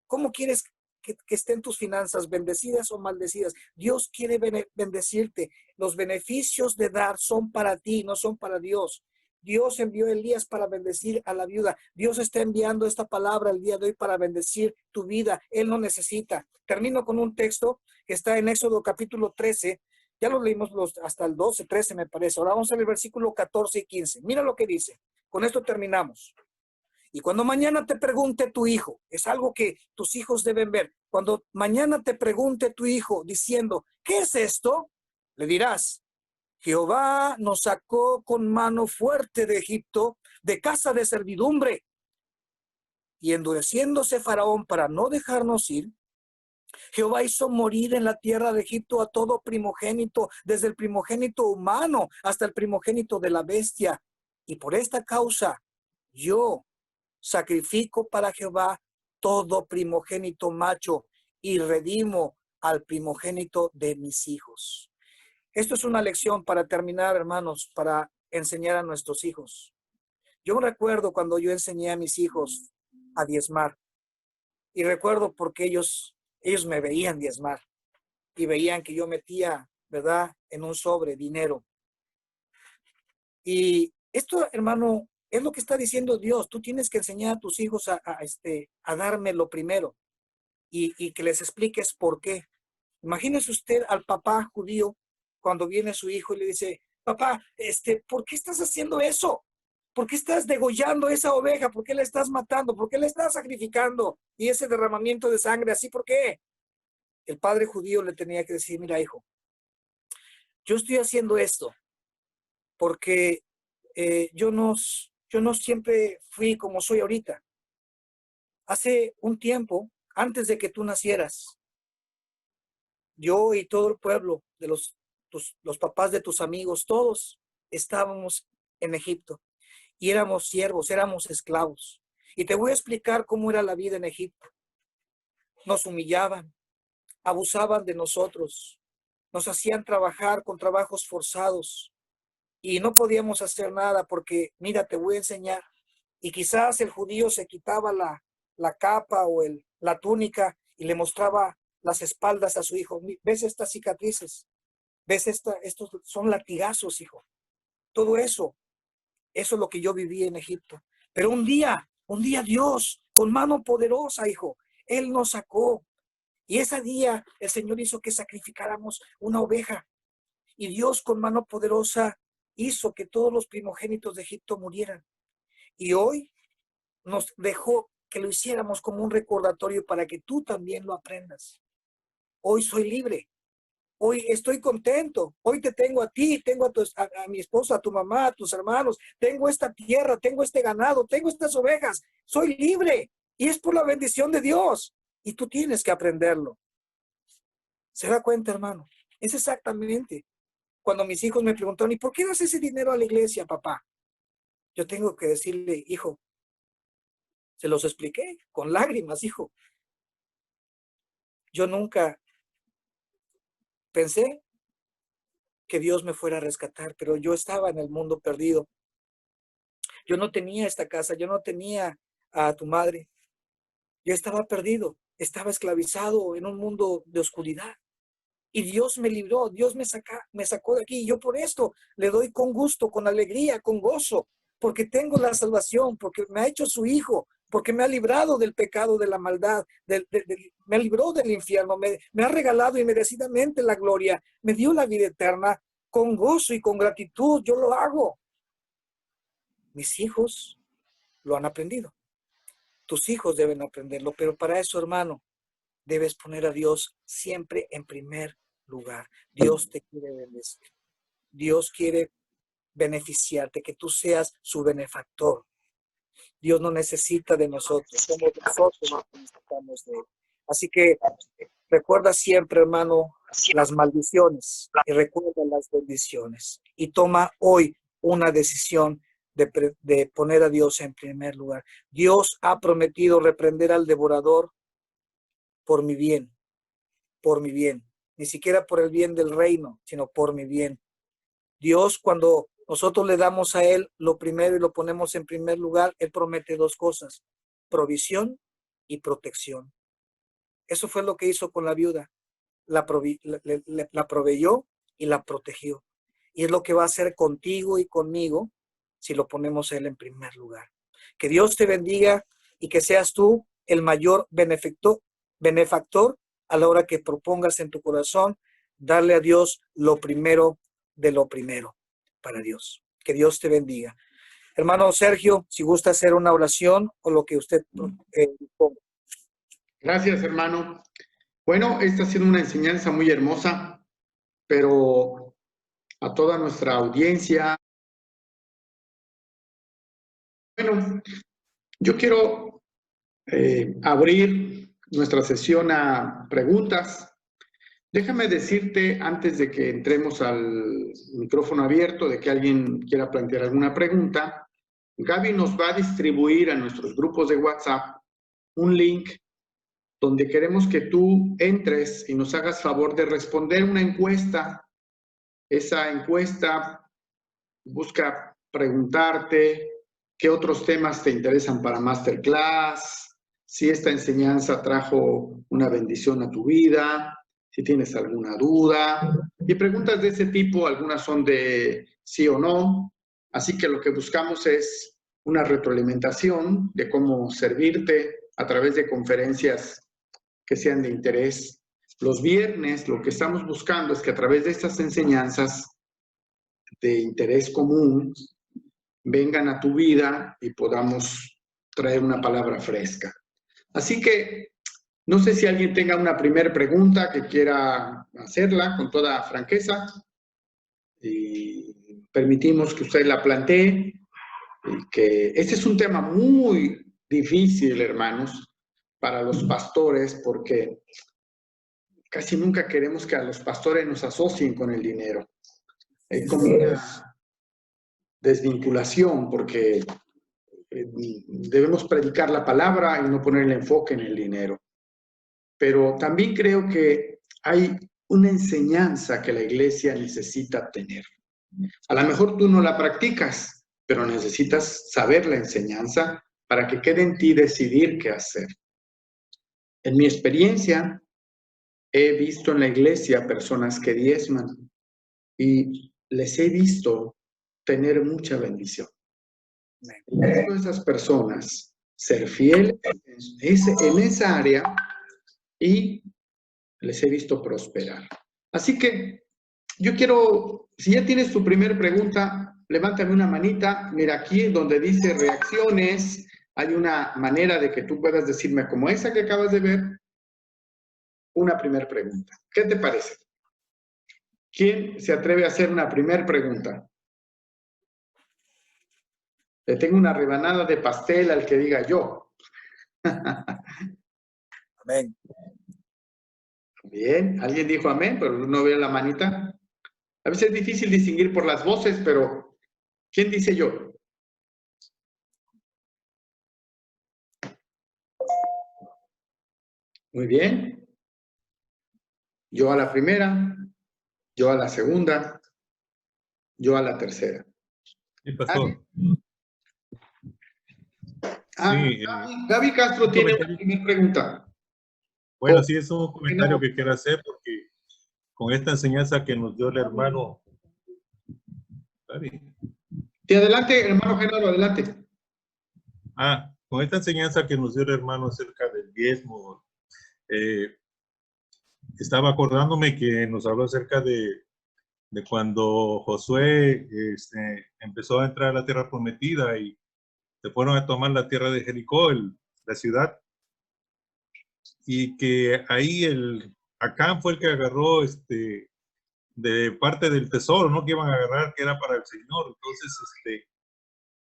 ¿Cómo quieres que estén tus finanzas, bendecidas o maldecidas? Dios quiere bendecirte. Los beneficios de dar son para ti, no son para Dios. Dios envió a Elías para bendecir a la viuda. Dios está enviando esta palabra el día de hoy para bendecir tu vida. Él no necesita. Termino con un texto que está en Éxodo capítulo 13. Ya lo leímos hasta el 12, 13 me parece. Ahora vamos a ver el versículo 14 y 15. Mira lo que dice. Con esto terminamos. Y cuando mañana te pregunte tu hijo, es algo que tus hijos deben ver. Cuando mañana te pregunte tu hijo diciendo, ¿qué es esto? Le dirás, Jehová nos sacó con mano fuerte de Egipto, de casa de servidumbre. Y endureciéndose Faraón para no dejarnos ir, Jehová hizo morir en la tierra de Egipto a todo primogénito, desde el primogénito humano hasta el primogénito de la bestia. Y por esta causa, yo sacrifico para Jehová todo primogénito macho y redimo al primogénito de mis hijos. Esto es una lección para terminar, hermanos, para enseñar a nuestros hijos. Yo recuerdo cuando yo enseñé a mis hijos a diezmar y recuerdo porque ellos me veían diezmar y veían que yo metía, ¿verdad?, en un sobre dinero. Y esto, hermano, es lo que está diciendo Dios. Tú tienes que enseñar a tus hijos a darme lo primero y que les expliques por qué. Imagínese usted al papá judío cuando viene su hijo y le dice, papá, ¿por qué estás haciendo eso? ¿Por qué estás degollando esa oveja? ¿Por qué la estás matando? ¿Por qué la estás sacrificando? Y ese derramamiento de sangre, ¿así por qué? El padre judío le tenía que decir, mira, hijo, yo estoy haciendo esto porque yo no siempre fui como soy ahorita. Hace un tiempo, antes de que tú nacieras, yo y todo el pueblo de los papás de tus amigos, todos estábamos en Egipto y éramos siervos, éramos esclavos. Y te voy a explicar cómo era la vida en Egipto. Nos humillaban, abusaban de nosotros, nos hacían trabajar con trabajos forzados y no podíamos hacer nada porque, mira, te voy a enseñar. Y quizás el judío se quitaba la capa o la túnica y le mostraba las espaldas a su hijo. ¿Ves estas cicatrices? ¿Ves estos son latigazos, hijo? Todo eso es lo que yo viví en Egipto. Pero un día Dios, con mano poderosa, hijo, Él nos sacó. Y ese día el Señor hizo que sacrificáramos una oveja. Y Dios con mano poderosa hizo que todos los primogénitos de Egipto murieran. Y hoy nos dejó que lo hiciéramos como un recordatorio para que tú también lo aprendas. Hoy soy libre. Hoy estoy contento. Hoy te tengo a ti, tengo a mi esposa, a tu mamá, a tus hermanos. Tengo esta tierra, tengo este ganado, tengo estas ovejas. Soy libre. Y es por la bendición de Dios. Y tú tienes que aprenderlo. ¿Se da cuenta, hermano? Es exactamente. Cuando mis hijos me preguntaron, ¿y por qué das ese dinero a la iglesia, papá? Yo tengo que decirle, hijo, se los expliqué con lágrimas, hijo. Yo nunca pensé que Dios me fuera a rescatar, pero yo estaba en el mundo perdido. Yo no tenía esta casa, yo no tenía a tu madre. Yo estaba perdido, estaba esclavizado en un mundo de oscuridad. Y Dios me libró, Dios me sacó de aquí. Y yo por esto le doy con gusto, con alegría, con gozo, porque tengo la salvación, porque me ha hecho su hijo, porque me ha librado del pecado, de la maldad, me libró del infierno, me ha regalado inmerecidamente la gloria, me dio la vida eterna. Con gozo y con gratitud yo lo hago. Mis hijos lo han aprendido. Tus hijos deben aprenderlo, pero para eso, hermano, debes poner a Dios siempre en primer lugar. Dios te quiere bendecir. Dios quiere beneficiarte, que tú seas su benefactor. Dios no necesita de nosotros, somos nosotros los que necesitamos de Él. Así que recuerda siempre, hermano, las maldiciones y recuerda las bendiciones. Y toma hoy una decisión de poner a Dios en primer lugar. Dios ha prometido reprender al devorador por mi bien, por mi bien. Ni siquiera por el bien del reino, sino por mi bien. Dios, cuando nosotros le damos a Él lo primero y lo ponemos en primer lugar, Él promete dos cosas: provisión y protección. Eso fue lo que hizo con la viuda. La proveyó y la protegió. Y es lo que va a hacer contigo y conmigo si lo ponemos a Él en primer lugar. Que Dios te bendiga y que seas tú el mayor benefactor a la hora que propongas en tu corazón darle a Dios lo primero de lo primero para Dios. Que Dios te bendiga. Hermano Sergio, si gusta hacer una oración o lo que usted ponga. Gracias, hermano. Bueno, esta ha sido una enseñanza muy hermosa, pero a toda nuestra audiencia. Bueno, yo quiero abrir nuestra sesión a preguntas. Déjame decirte, antes de que entremos al micrófono abierto, de que alguien quiera plantear alguna pregunta, Gaby nos va a distribuir a nuestros grupos de WhatsApp un link donde queremos que tú entres y nos hagas favor de responder una encuesta. Esa encuesta busca preguntarte qué otros temas te interesan para Masterclass, si esta enseñanza trajo una bendición a tu vida, si tienes alguna duda. Y preguntas de ese tipo, algunas son de sí o no. Así que lo que buscamos es una retroalimentación de cómo servirte a través de conferencias que sean de interés Los viernes lo que estamos buscando es que a través de estas enseñanzas de interés común vengan a tu vida y podamos traer una palabra fresca. Así que no sé si alguien tenga una primera pregunta que quiera hacerla con toda franqueza. Y permitimos que usted la plantee. Y que este es un tema muy difícil, hermanos, para los pastores, porque casi nunca queremos que a los pastores nos asocien con el dinero. Hay como una desvinculación, porque debemos predicar la palabra y no poner el enfoque en el dinero. Pero también creo que hay una enseñanza que la iglesia necesita tener. A lo mejor tú no la practicas, pero necesitas saber la enseñanza para que quede en ti decidir qué hacer. En mi experiencia, he visto en la iglesia personas que diezman y les he visto tener mucha bendición. He visto a esas personas ser fieles en esa área y les he visto prosperar. Así que yo quiero, si ya tienes tu primera pregunta, levántame una manita. Mira, aquí donde dice reacciones, hay una manera de que tú puedas decirme, como esa que acabas de ver, una primera pregunta. ¿Qué te parece? ¿Quién se atreve a hacer una primera pregunta? Le tengo una rebanada de pastel al que diga yo. Amén. Bien, alguien dijo amén, pero no veo la manita. A veces es difícil distinguir por las voces, pero ¿quién dice yo? Muy bien. Yo a la primera, yo a la segunda, yo a la tercera. Sí, pastor. Sí, Gaby Castro tiene una primera pregunta. Bueno, sí, es un comentario que quiero hacer porque con esta enseñanza que nos dio el hermano. Sí, adelante, hermano Genaro, adelante. Con esta enseñanza que nos dio el hermano acerca del diezmo, estaba acordándome que nos habló acerca de cuando Josué empezó a entrar a la tierra prometida y se fueron a tomar la tierra de Jericó, la ciudad, y que ahí Acán fue el que agarró de parte del tesoro, ¿no? Que iban a agarrar, que era para el Señor. Entonces,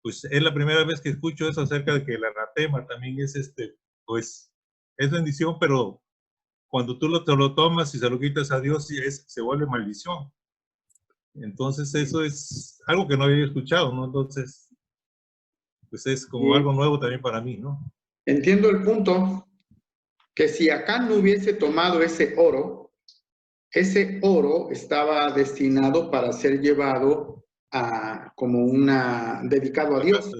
pues es la primera vez que escucho eso acerca de que el anatema también es pues es bendición, pero cuando tú te lo tomas y se lo quitas a Dios, se vuelve maldición. Entonces eso es algo que no había escuchado, ¿no? Entonces, pues es como algo nuevo también para mí, ¿no? Entiendo el punto, que si Acán no hubiese tomado ese oro estaba destinado para ser llevado como dedicado a Dios.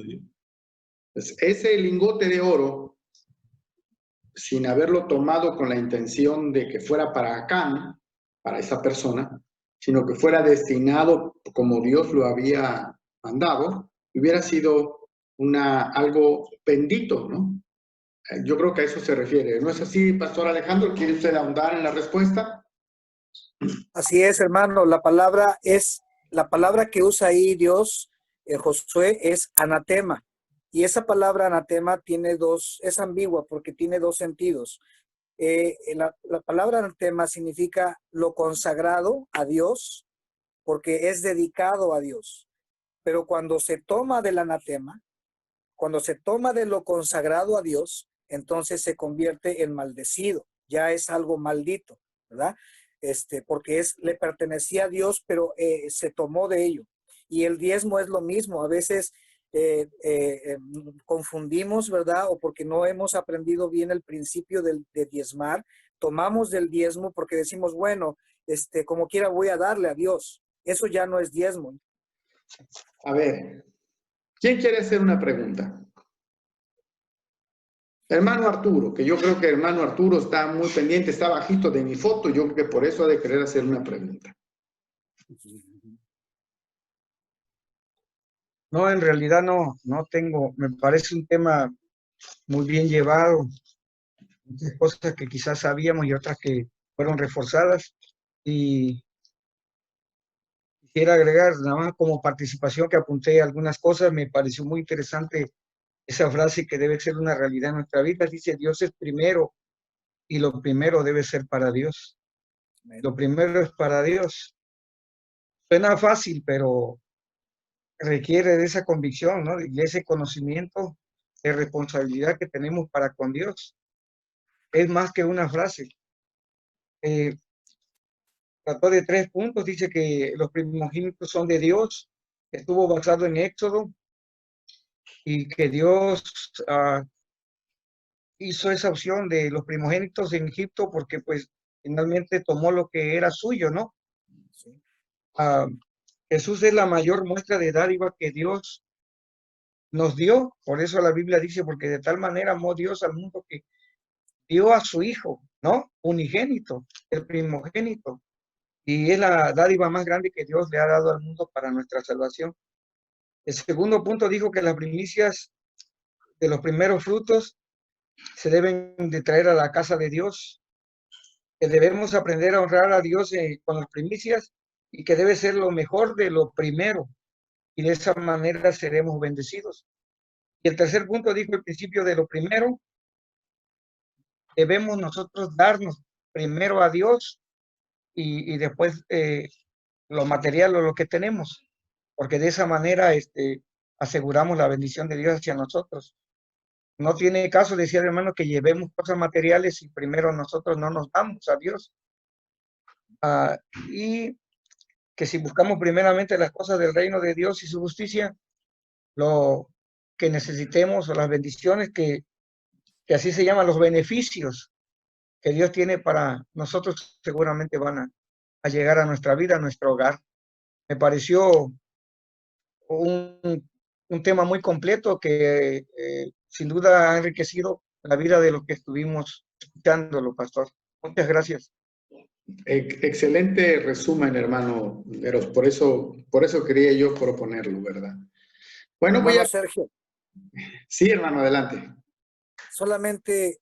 Pues ese lingote de oro, sin haberlo tomado con la intención de que fuera para Acán, para esa persona, sino que fuera destinado como Dios lo había mandado, hubiera sido algo bendito, ¿no? Yo creo que a eso se refiere. ¿No es así, Pastor Alejandro? ¿Quiere usted ahondar en la respuesta? Así es, hermano. La palabra que usa ahí Dios, Josué, es anatema. Y esa palabra anatema es ambigua porque tiene dos sentidos. La palabra anatema significa lo consagrado a Dios, porque es dedicado a Dios. Pero cuando se toma del anatema, cuando se toma de lo consagrado a Dios, entonces se convierte en maldecido. Ya es algo maldito, ¿verdad? Porque le pertenecía a Dios, pero se tomó de ello. Y el diezmo es lo mismo. A veces confundimos, ¿verdad? O porque no hemos aprendido bien el principio de diezmar. Tomamos del diezmo porque decimos, bueno, como quiera voy a darle a Dios. Eso ya no es diezmo. A ver, ¿quién quiere hacer una pregunta? Hermano Arturo, que yo creo que hermano Arturo está muy pendiente, está bajito de mi foto, yo creo que por eso ha de querer hacer una pregunta. No, en realidad no tengo, me parece un tema muy bien llevado, muchas cosas que quizás sabíamos y otras que fueron reforzadas. Y quisiera agregar nada más como participación que apunté algunas cosas. Me pareció muy interesante esa frase que debe ser una realidad en nuestra vida. Dice, Dios es primero y lo primero debe ser para Dios. Lo primero es para Dios. Suena fácil, pero requiere de esa convicción, ¿no? De ese conocimiento de responsabilidad que tenemos para con Dios. Es más que una frase. Trató de 3 puntos. Dice que los primogénitos son de Dios. Estuvo basado en Éxodo y que Dios hizo esa opción de los primogénitos en Egipto porque pues finalmente tomó lo que era suyo, ¿no? Sí. Jesús es la mayor muestra de dádiva que Dios nos dio. Por eso la Biblia dice, porque de tal manera amó Dios al mundo que dio a su Hijo, ¿no? Unigénito, el primogénito. Y es la dádiva más grande que Dios le ha dado al mundo para nuestra salvación. El segundo punto dijo que las primicias de los primeros frutos se deben de traer a la casa de Dios, que debemos aprender a honrar a Dios con las primicias y que debe ser lo mejor de lo primero. Y de esa manera seremos bendecidos. Y el tercer punto dijo el principio de lo primero. Debemos nosotros darnos primero a Dios y después lo material o lo que tenemos, porque de esa manera aseguramos la bendición de Dios hacia nosotros. No tiene caso, decía el hermano, que llevemos cosas materiales y primero nosotros no nos damos a Dios. Y que si buscamos primeramente las cosas del reino de Dios y su justicia, lo que necesitemos o las bendiciones que así se llaman los beneficios que Dios tiene para nosotros seguramente van a llegar a nuestra vida, a nuestro hogar. Me pareció un tema muy completo que sin duda ha enriquecido la vida de los que estuvimos escuchándolo, pastor. Muchas gracias. Excelente resumen, hermano Leros. Por eso quería yo proponerlo, ¿verdad? Bueno, hermano Sergio. Sí, hermano, adelante. Solamente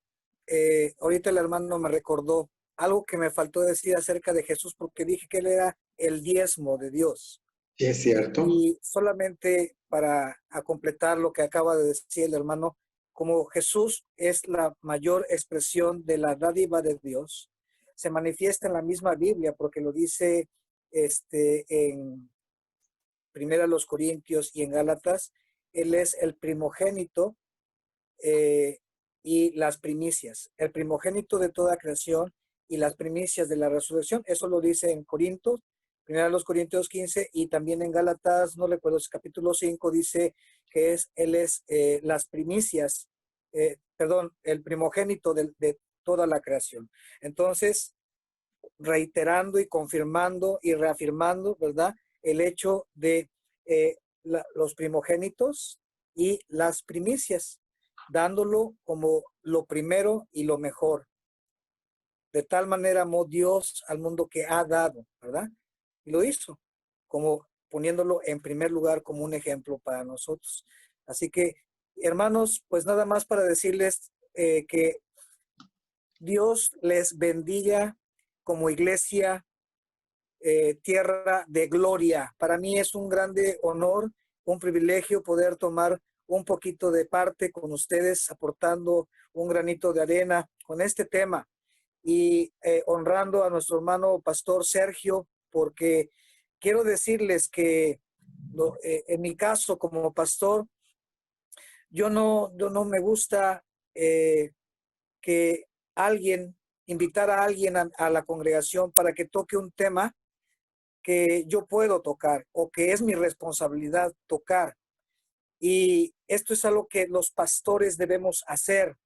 ahorita el hermano me recordó algo que me faltó decir acerca de Jesús, porque dije que él era el diezmo de Dios. Sí, es cierto. Y solamente para completar lo que acaba de decir el hermano, como Jesús es la mayor expresión de la dádiva de Dios, se manifiesta en la misma Biblia, porque lo dice en Primera los Corintios y en Gálatas. Él es el primogénito y las primicias, el primogénito de toda creación y las primicias de la resurrección. Eso lo dice en Corintios, primero los Corintios 15, y también en Gálatas, no recuerdo, es capítulo 5, dice que él es las primicias, el primogénito de toda la creación. Entonces, reiterando y confirmando y reafirmando, ¿verdad? El hecho de los primogénitos y las primicias, dándolo como lo primero y lo mejor. De tal manera amó Dios al mundo que ha dado, ¿verdad? Y lo hizo, como poniéndolo en primer lugar como un ejemplo para nosotros. Así que, hermanos, pues nada más para decirles que Dios les bendiga como iglesia, tierra de gloria. Para mí es un grande honor, un privilegio poder tomar un poquito de parte con ustedes, aportando un granito de arena con este tema y honrando a nuestro hermano pastor Sergio, porque quiero decirles que en mi caso como pastor, yo no me gusta que invitar a alguien a la congregación para que toque un tema que yo puedo tocar o que es mi responsabilidad tocar. Y esto es algo que los pastores debemos hacer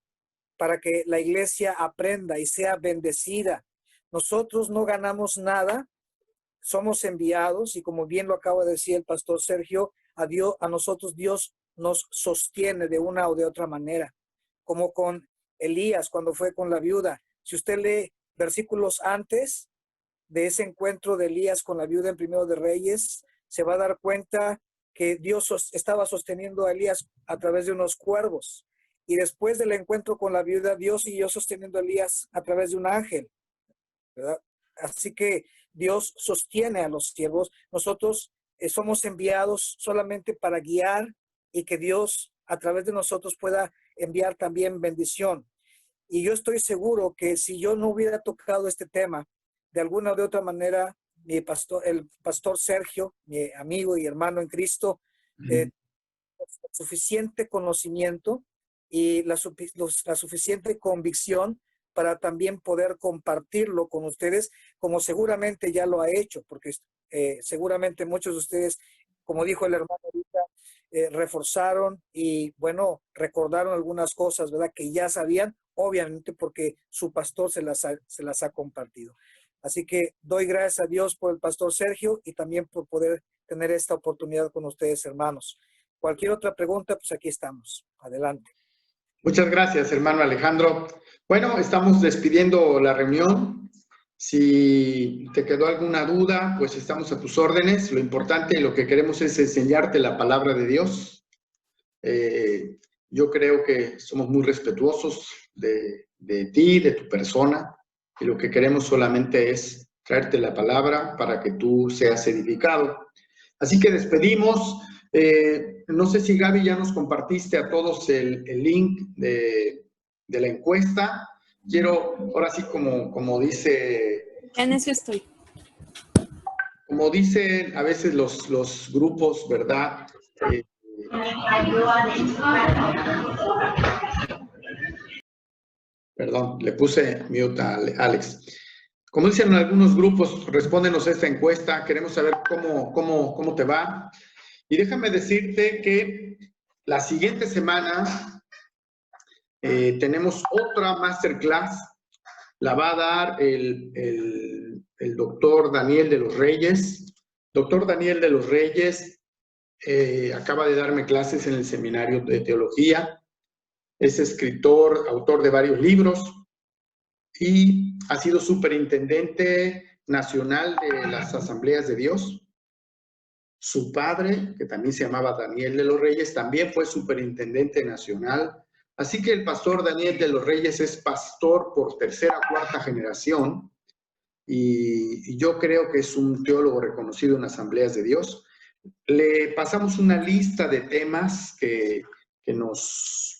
para que la iglesia aprenda y sea bendecida. Nosotros no ganamos nada, somos enviados y como bien lo acaba de decir el pastor Sergio, a nosotros Dios nos sostiene de una o de otra manera, como con Elías cuando fue con la viuda. Si usted lee versículos antes de ese encuentro de Elías con la viuda en Primero de Reyes, se va a dar cuenta que Dios estaba sosteniendo a Elías a través de unos cuervos. Y después del encuentro con la viuda, Dios siguió sosteniendo a Elías a través de un ángel, ¿verdad? Así que Dios sostiene a los siervos. Nosotros somos enviados solamente para guiar y que Dios a través de nosotros pueda enviar también bendición. Y yo estoy seguro que si yo no hubiera tocado este tema, de alguna o de otra manera, el pastor Sergio, mi amigo y hermano en Cristo, suficiente conocimiento y la suficiente convicción para también poder compartirlo con ustedes, como seguramente ya lo ha hecho, porque seguramente muchos de ustedes, como dijo el hermano ahorita, reforzaron y, bueno, recordaron algunas cosas, ¿verdad?, que ya sabían, obviamente porque su pastor se las ha compartido. Así que doy gracias a Dios por el pastor Sergio y también por poder tener esta oportunidad con ustedes, hermanos. Cualquier otra pregunta, pues aquí estamos. Adelante. Muchas gracias, hermano Alejandro. Bueno, estamos despidiendo la reunión. Si te quedó alguna duda, pues estamos a tus órdenes. Lo importante, lo que queremos es enseñarte la palabra de Dios. Yo creo que somos muy respetuosos de ti, de tu persona, y lo que queremos solamente es traerte la palabra para que tú seas edificado. Así que despedimos. No sé si Gaby ya nos compartiste a todos el link de la encuesta. Quiero, ahora sí, como dice... En eso estoy. Como dicen a veces los grupos, ¿verdad? Perdón, le puse mute a Alex. Como dicen algunos grupos, respóndenos esta encuesta. Queremos saber cómo te va. Y déjame decirte que la siguiente semana tenemos otra masterclass. La va a dar el doctor Daniel de los Reyes. Doctor Daniel de los Reyes acaba de darme clases en el seminario de teología. Es escritor, autor de varios libros y ha sido superintendente nacional de las Asambleas de Dios. Su padre, que también se llamaba Daniel de los Reyes, también fue superintendente nacional. Así que el pastor Daniel de los Reyes es pastor por tercera o cuarta generación y yo creo que es un teólogo reconocido en Asambleas de Dios. Le pasamos una lista de temas que nos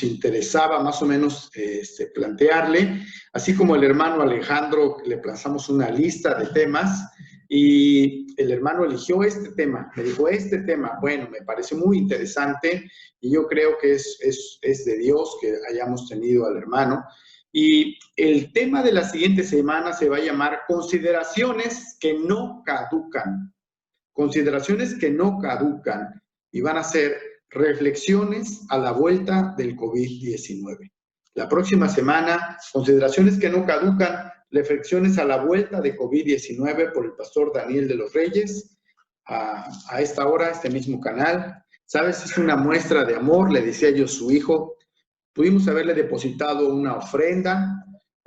interesaba más o menos plantearle, así como el hermano Alejandro, le pasamos una lista de temas y el hermano eligió este tema, me dijo este tema, bueno, me parece muy interesante y yo creo que es de Dios que hayamos tenido al hermano. Y el tema de la siguiente semana se va a llamar Consideraciones que no caducan. Consideraciones que no caducan y van a ser reflexiones a la vuelta del COVID-19. La próxima semana, consideraciones que no caducan, reflexiones a la vuelta de COVID-19 por el pastor Daniel de los Reyes, a esta hora, este mismo canal. ¿Sabes? Es una muestra de amor, le decía yo a su hijo. Pudimos haberle depositado una ofrenda,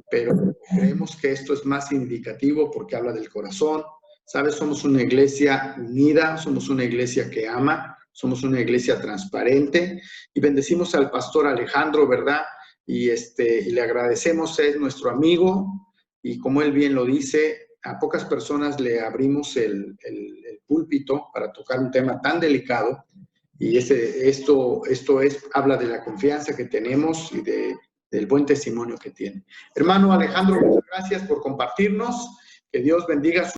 pero creemos que esto es más significativo porque habla del corazón. ¿Sabes? Somos una iglesia unida, somos una iglesia que ama, somos una iglesia transparente y bendecimos al pastor Alejandro, ¿verdad? Y le agradecemos, es nuestro amigo y como él bien lo dice, a pocas personas le abrimos el púlpito para tocar un tema tan delicado y esto habla de la confianza que tenemos y del buen testimonio que tiene. Hermano Alejandro, muchas gracias por compartirnos, que Dios bendiga su